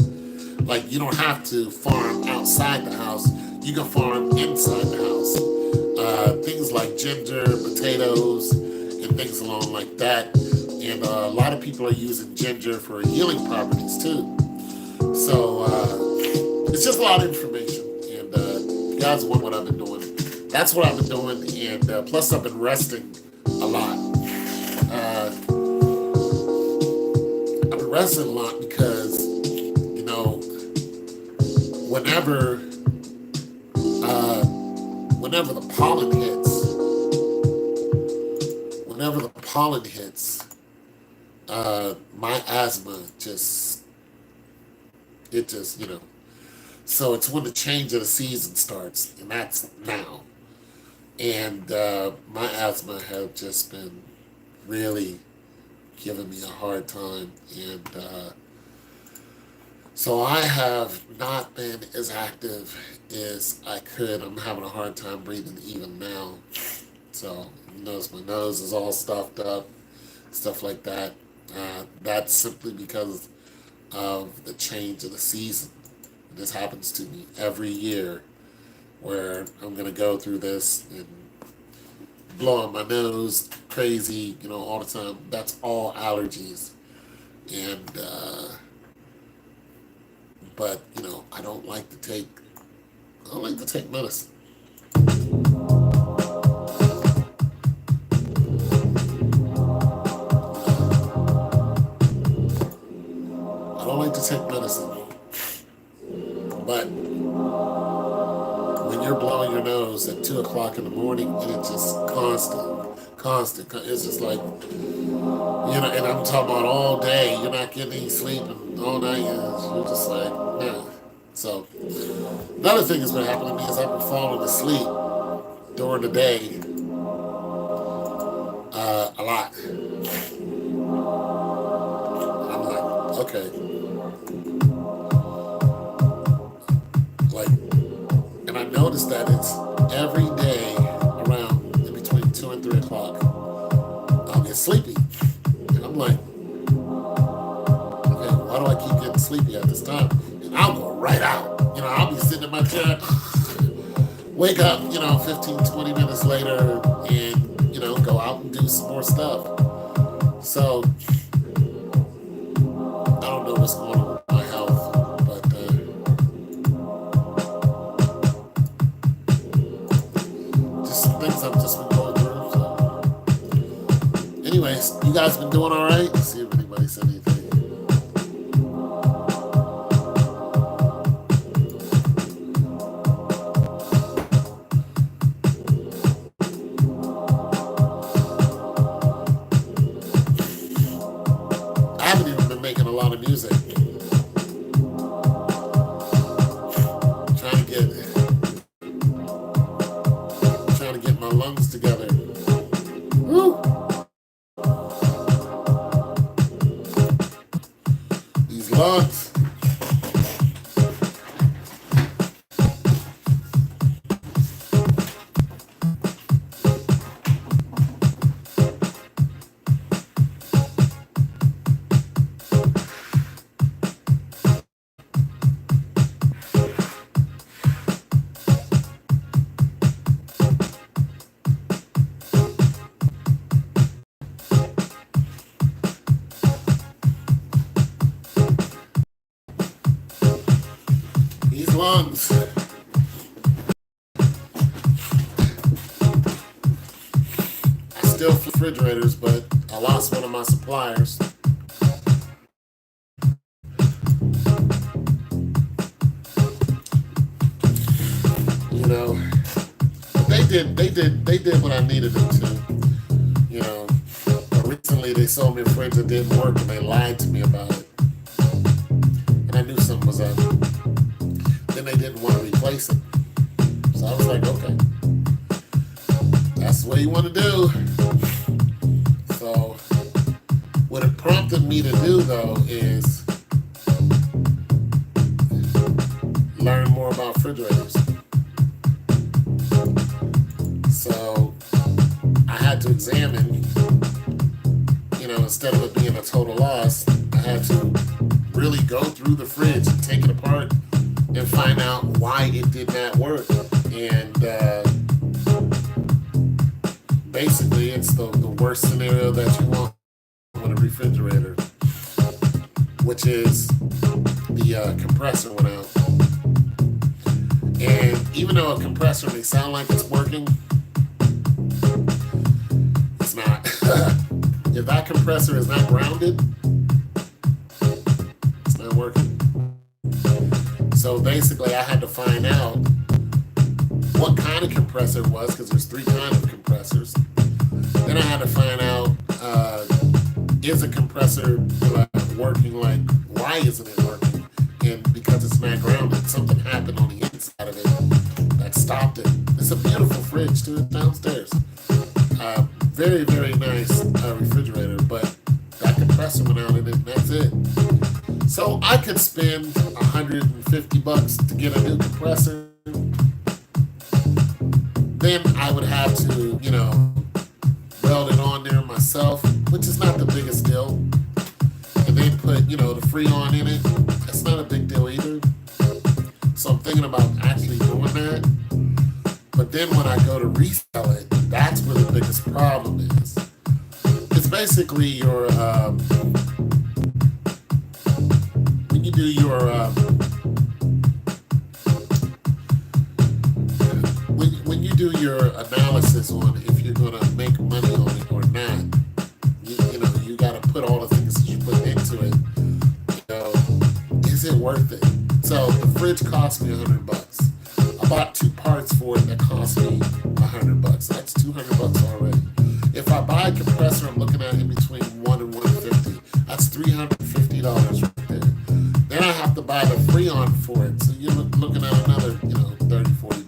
Speaker 1: Like, you don't have to farm outside the house. You can farm inside the house. Things like ginger, potatoes, and things along like that. And a lot of people are using ginger for healing properties too. So it's just a lot of information. And you guys want what I've been doing. That's what I've been doing. And plus I've been resting a lot. I've been resting a lot because, whenever the pollen hits, my asthma just, so it's when the change of the season starts, and that's now. And my asthma had just been really giving me a hard time. And so I have not been as active as I could. I'm having a hard time breathing even now. So you notice my nose is all stuffed up, stuff like that. That's simply because of the change of the season. This happens to me every year where I'm going to go through this and blowing my nose crazy, all the time. That's all allergies. And, but, I don't like to take medicine. I don't like to take medicine. But when you're blowing your nose at 2 o'clock in the morning and it's just constant. It's just like, and I'm talking about all day. You're not getting any sleep and all night. You're just like, nah. So another thing that's been happening to me is I've been falling asleep during the day a lot. I'm like, okay. Like, and I noticed that it's every day around in between 2 and 3 o'clock. I'll get sleepy. And I'm like, okay, why do I keep getting sleepy at this time? And I'll go right out. I'll be sitting in my chair, wake up, 15, 20 minutes later, and, go out and do some more stuff. So, I don't know what's going on with my health, but just some things I've just been going through. So, anyways, you guys been doing all right? Let's see if anybody said anything. I haven't even been making a lot of music. Trying to get my lungs together. Woo! These lungs. Lungs. I still refrigerators, but I lost one of my suppliers. They did what I needed them to. But recently they sold me a fridge that didn't work and they lied to me about it. And I knew something was up. Then they didn't want to replace it. So I was like, okay, that's what you want to do. So what it prompted me to do, though, is learn more about refrigerators. So I had to examine, instead of it being a total loss, I had to really go through the fridge and take it apart and find out why it did not work. And basically, it's the worst scenario that you want with a refrigerator, which is the compressor went out. And even though a compressor may sound like it's working, it's not. If that compressor is not grounded, it's not working. So basically, I had to find out what kind of compressor it was, because there's 3 kinds of compressors. Then I had to find out, is a compressor working? Like, why isn't it working? And because it's not grounded, something happened on the inside of it that stopped it. It's a beautiful fridge too, downstairs. Very, very nice refrigerator, but that compressor went out in it, and that's it. So I could spend $150 to get a new compressor. Then I would have to, weld it on there myself, which is not the biggest deal. And then put, the Freon in it. That's not a big deal either. So I'm thinking about actually doing that. But then when I go to resell it, that's where the biggest problem is. It's basically your, when you do your, when you do your analysis on if you're going to make money on it or not, you got to put all the things that you put into it. Is it worth it? So the fridge cost me $100. I bought 2 parts for it that cost me $100. That's $200 already. If I buy a compressor, I'm looking at in between $1 and $150. That's $350 right there. Then I have to buy the Freon for it, so you're looking at another, $30-$40.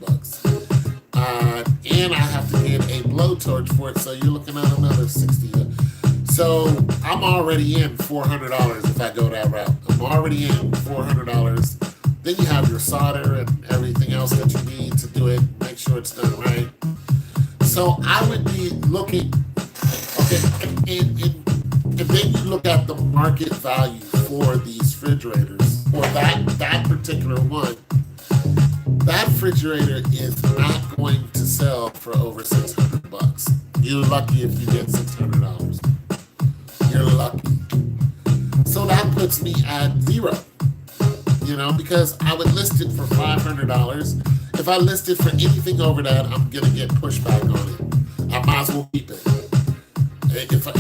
Speaker 1: And I have to get a blowtorch for it, so you're looking at another $60. So I'm already in $400 if I go that route. I'm already in $400. Then you have your solder and everything else that you need to do it, make sure it's done right. So I would be looking, okay, and then you look at the market value for these refrigerators, or that particular one. That refrigerator is not going to sell for over $600. You're lucky if you get $600. You're lucky. So that puts me at zero. Because I would list it for $500. If I list it for anything over that, I'm gonna get pushback on it. I might as well keep it. If I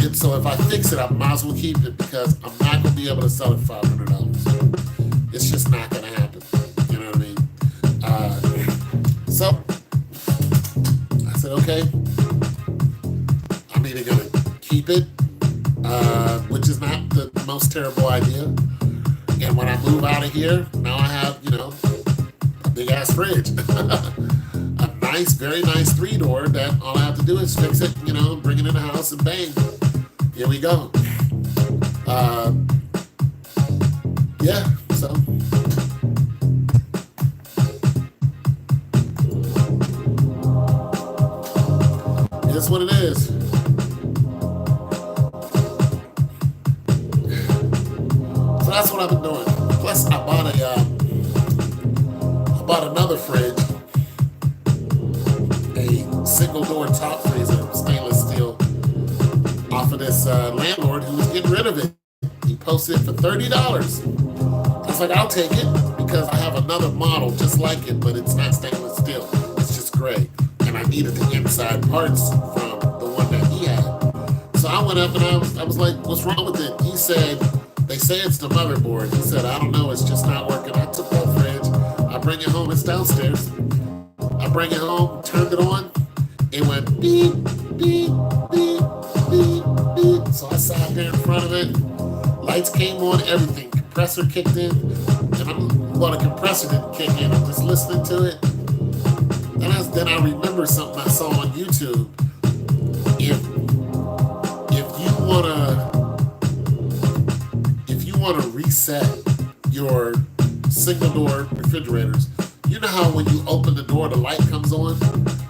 Speaker 1: fix it, I might as well keep it because I'm not gonna be able to sell it for $500. It's just not gonna happen. You know what I mean? So I said, okay, I'm either gonna keep it, which is not the most terrible idea. And when I move out of here, now I have, a big ass fridge. A nice, very nice 3-door that all I have to do is fix it, bring it in the house and bang. Here we go. Yeah, so. It's what it is. So that's what I've been doing. Plus, I bought another fridge, a single door top freezer, stainless steel, off of this landlord who was getting rid of it. He posted it for $30. I was like, I'll take it because I have another model just like it, but it's not stainless steel. It's just gray, and I needed the inside parts from the one that he had. So I went up and I was like, what's wrong with it? He said, they say it's the motherboard. He said, I don't know, it's just not working. I took that fridge, I bring it home, it's downstairs. I bring it home, turned it on, it went beep, beep, beep, beep, beep. So I sat there in front of it, lights came on, everything. Compressor kicked in, and the compressor didn't kick in, I'm just listening to it. Then I remember something I saw on YouTube. If you wanna reset your single door refrigerators, you know how when you open the door the light comes on?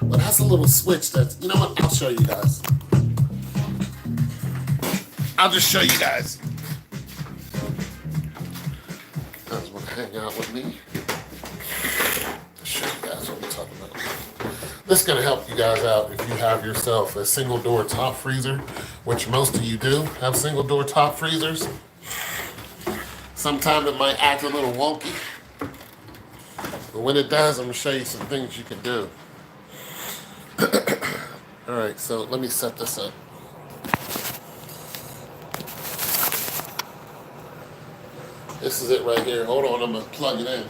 Speaker 1: Well, that's a little switch that's, you know what, I'll show you guys. I'll just show you guys. You guys wanna hang out with me? I'll show you guys what I'm talking about. This is gonna help you guys out if you have yourself a single door top freezer, which most of you do have single door top freezers. Sometimes it might act a little wonky, but when it does, I'm gonna show you some things you can do. All right, so let me set this up. This is it right here. Hold on, I'm gonna plug it in.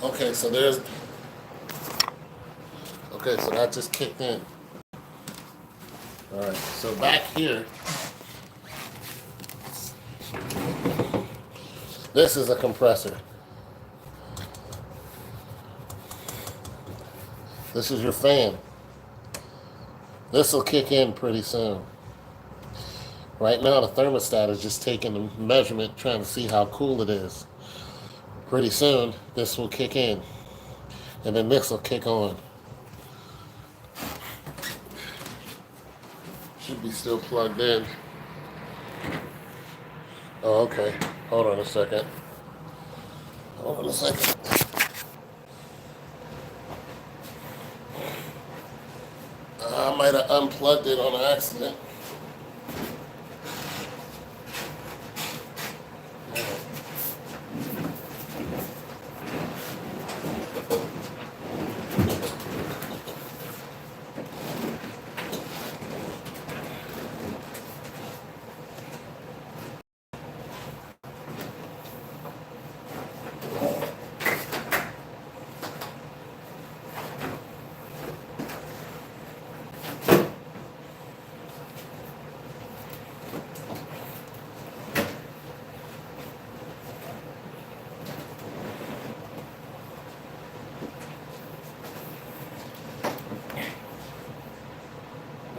Speaker 1: Okay, so there's. Okay, so that just kicked in. All right, so back here, this is a compressor. This is your fan. This will kick in pretty soon. Right now, the thermostat is just taking a measurement, trying to see how cool it is. Pretty soon, this will kick in, and then this will kick on. Should be still plugged in. Oh, okay. Hold on a second. Hold on a second. I might have unplugged it on accident.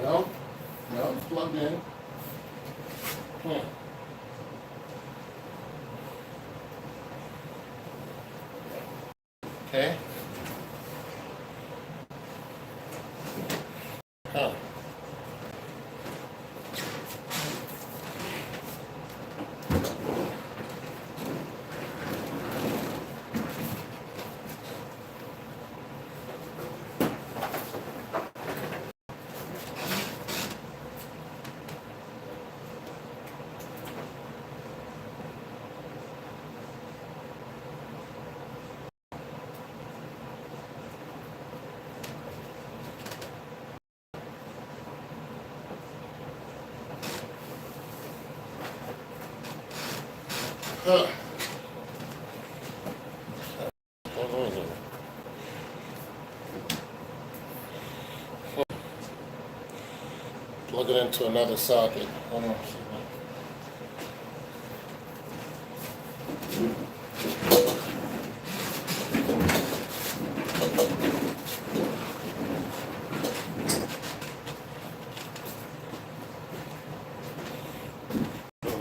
Speaker 1: No, no, it's plugged in. Okay. Huh. Huh. What's going on here? Plug it into another socket. Hold on.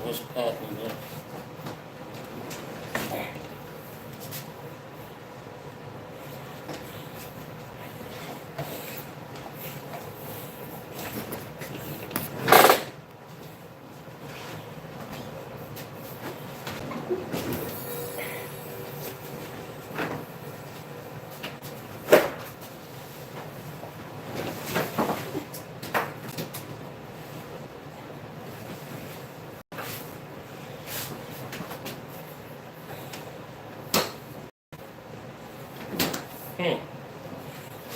Speaker 1: What's popping there?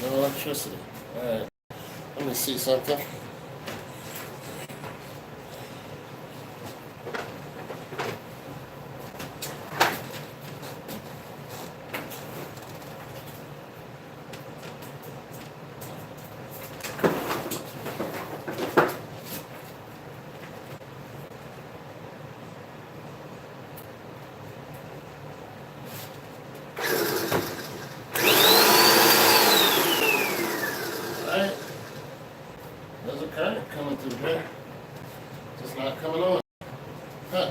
Speaker 1: No electricity. Alright. Let me see something. Alright. There's a current coming through here. Just not coming on. Huh.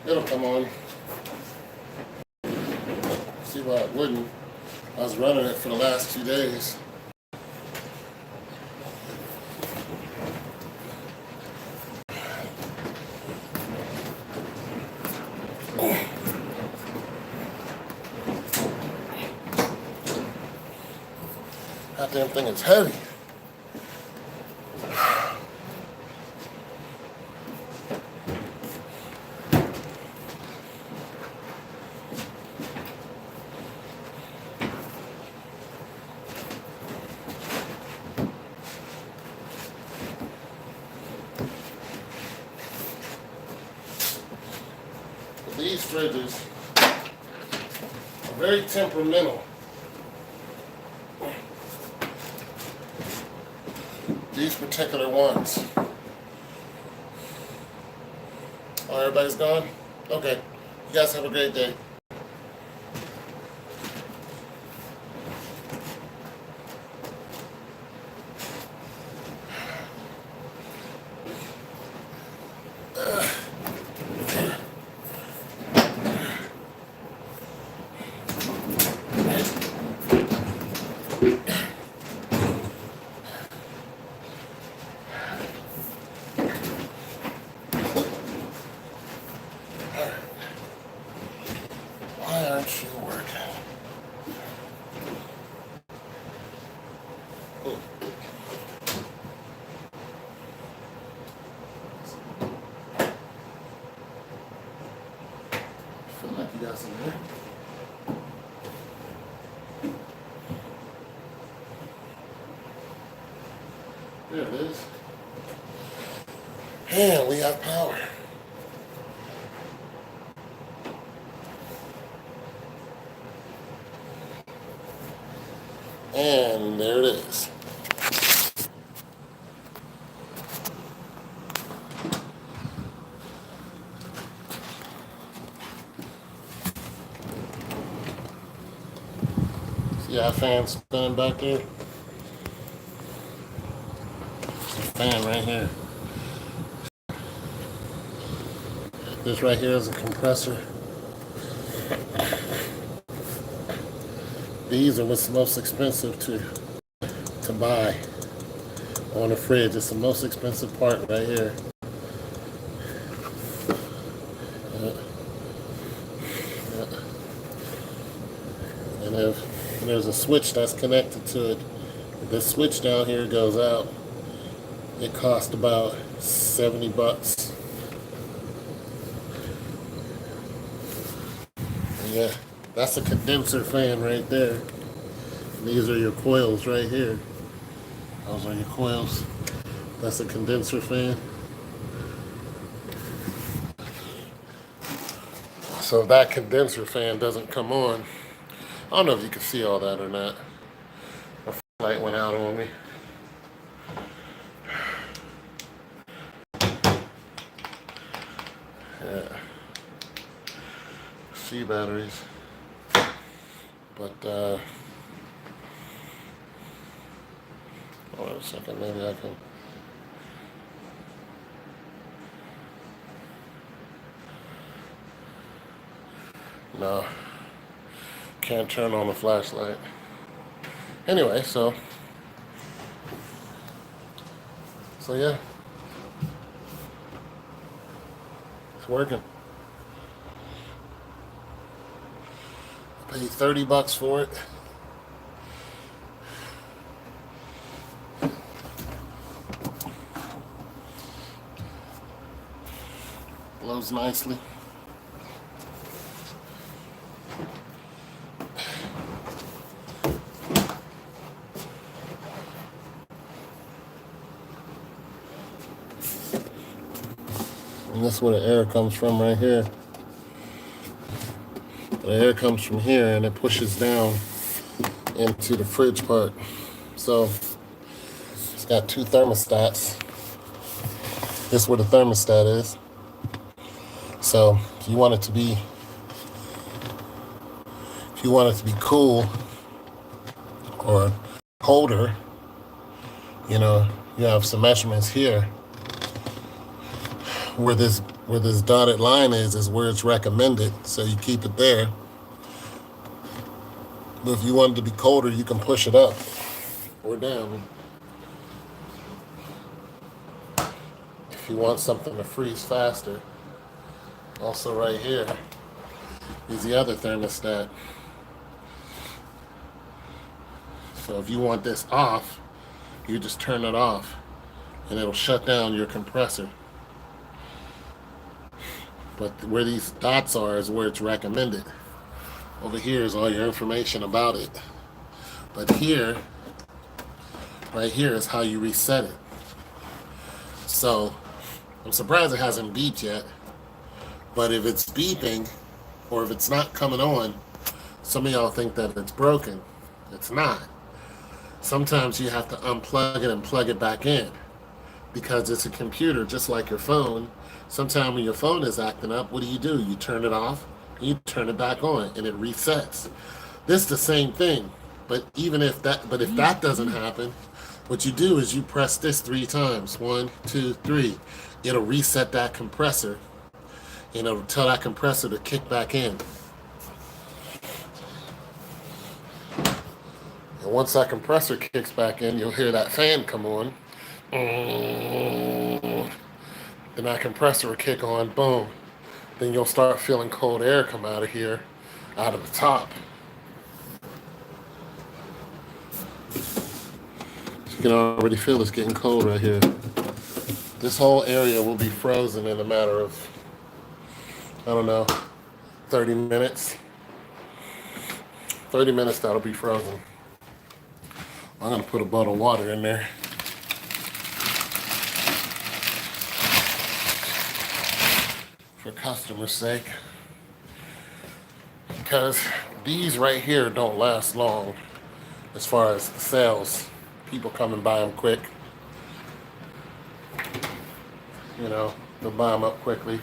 Speaker 1: It'll come on. See why it wouldn't. I was running it for the last 2 days. That damn thing is heavy. these fridges are very temperamental. These particular ones. Oh, everybody's gone? Okay. You guys have a great day. Why aren't you working? I feel like you got some there. There it is. And we have power. And there it is. See that fan spinning back there? It's a fan right here. This right here is a compressor. These are what's most expensive to buy on a fridge. It's the most expensive part right here. And there's a switch that's connected to it. If the switch down here goes out, it costs about $70. Yeah, that's a condenser fan right there. And these are your coils right here. Those are your coils. That's a condenser fan. So if that condenser fan doesn't come on, I don't know if you can see all that or not. My light went out on me. Yeah. C batteries. But hold on a second, maybe I can. No, can't turn on the flashlight. Anyway, so yeah, it's working. I paid $30 for it. Blows nicely. And this is where the air comes from right here. The air comes from here and it pushes down into the fridge part. So it's got two thermostats. This is where the thermostat is. So if you want it to be cool or colder, you know, you have some measurements here. Where this dotted line is where it's recommended, so you keep it there. But if you want it to be colder, you can push it up or down. If you want something to freeze faster, also right here is the other thermostat. So if you want this off, you just turn it off and it'll shut down your compressor. But where these dots are is where it's recommended. Over here is all your information about it. But here, right here is how you reset it. So I'm surprised it hasn't beeped yet. But if it's beeping, or if it's not coming on, some of y'all think that it's broken. It's not. Sometimes you have to unplug it and plug it back in because it's a computer just like your phone. Sometimes when your phone is acting up, what do? You turn it off, and you turn it back on, and it resets. This is the same thing, but if that doesn't happen, what you do is you press this 3 times. 1, 2, 3. It'll reset that compressor, and it'll tell that compressor to kick back in. And once that compressor kicks back in, you'll hear that fan come on. Then that compressor will kick on, boom. Then you'll start feeling cold air come out of here, out of the top. You can already feel it's getting cold right here. This whole area will be frozen in a matter of, I don't know, 30 minutes. 30 minutes that'll be frozen. I'm gonna put a bottle of water in there. For customer's sake. Because these right here don't last long as far as sales. People come and buy them quick. You know, they'll buy them up quickly.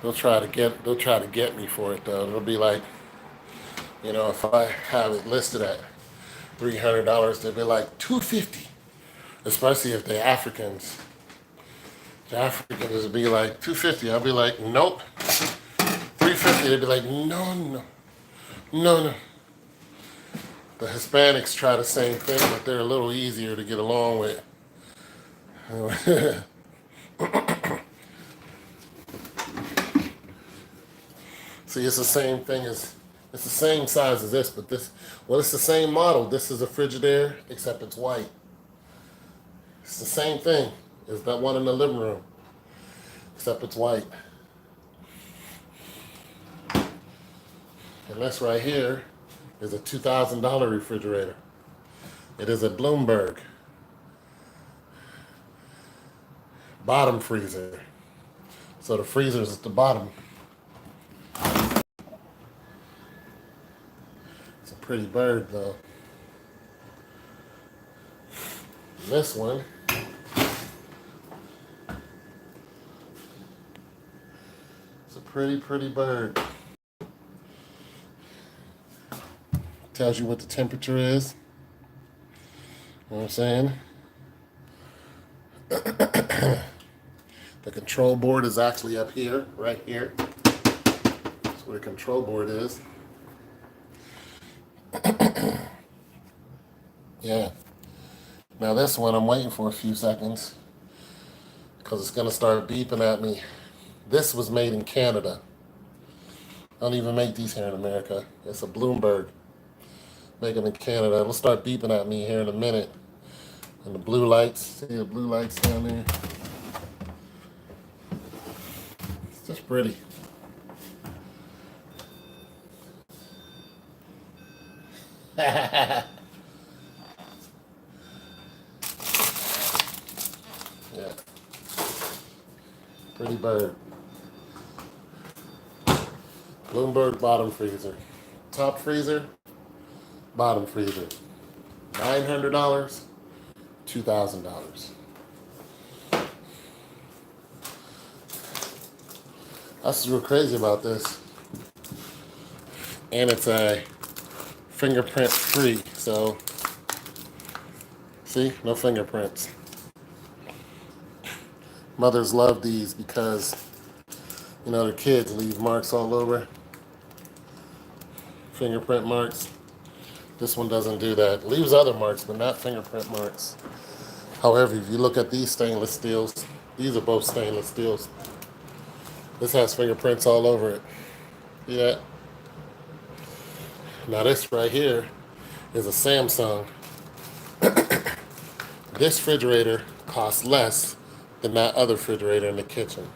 Speaker 1: They'll try to get me for it though. It'll be like, you know, if I have it listed at $300, they'll be like $250. Especially if they're Africans. The Africans would be like $250. I'll be like, nope. $350. They'd be like, no. The Hispanics try the same thing, but they're a little easier to get along with. See, it's the same thing it's the same size as this, but it's the same model. This is a Frigidaire, except it's white. It's the same thing as that one in the living room, except it's white. And this right here is a $2,000 refrigerator. It is a Bloomberg bottom freezer. So the freezer is at the bottom. It's a pretty bird though. This one is a pretty bird. Tells you what the temperature is. You know what I'm saying? The control board is actually up here, right here. That's where the control board is. Yeah. Now this one, I'm waiting for a few seconds because it's going to start beeping at me. This was made in Canada. I don't even make these here in America. It's a Bloomberg. Make them in Canada. It'll start beeping at me here in a minute. And the blue lights, see the blue lights down there? It's just pretty. Yeah. Pretty bird. Bloomberg bottom freezer. Top freezer, bottom freezer. $900, $2,000. That's what's crazy about this. And it's a fingerprint free, so see, no fingerprints. Mothers love these because, you know, their kids leave marks all over. Fingerprint marks. This one doesn't do that. It leaves other marks, but not fingerprint marks. However, if you look at these stainless steels, these are both stainless steels. This has fingerprints all over it. See that? Now this right here is a Samsung. This refrigerator costs less than that other refrigerator in the kitchen.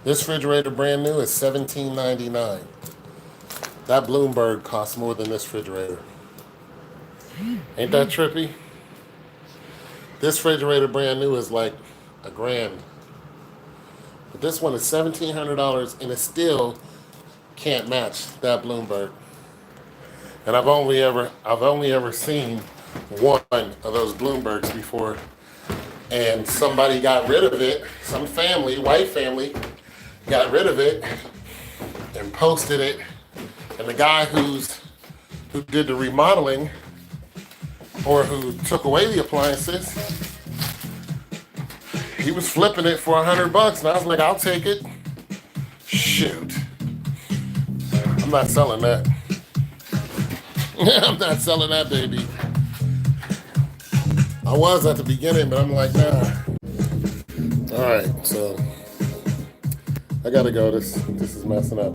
Speaker 1: This refrigerator brand new is $17.99. That Bloomberg costs more than this refrigerator. Ain't that trippy? This refrigerator brand new is like $1,000. But this one is $1,700 and it's still can't match that Bloomberg. And I've only ever seen one of those Bloombergs before. And somebody got rid of it. Some family, white family, got rid of it and posted it. And the guy who did the remodeling or who took away the appliances, he was flipping it for $100, and I was like, I'll take it. Shoot, I'm not selling that. I'm not selling that, baby. I was at the beginning, but I'm like, nah. All right, so I gotta go. This is messing up.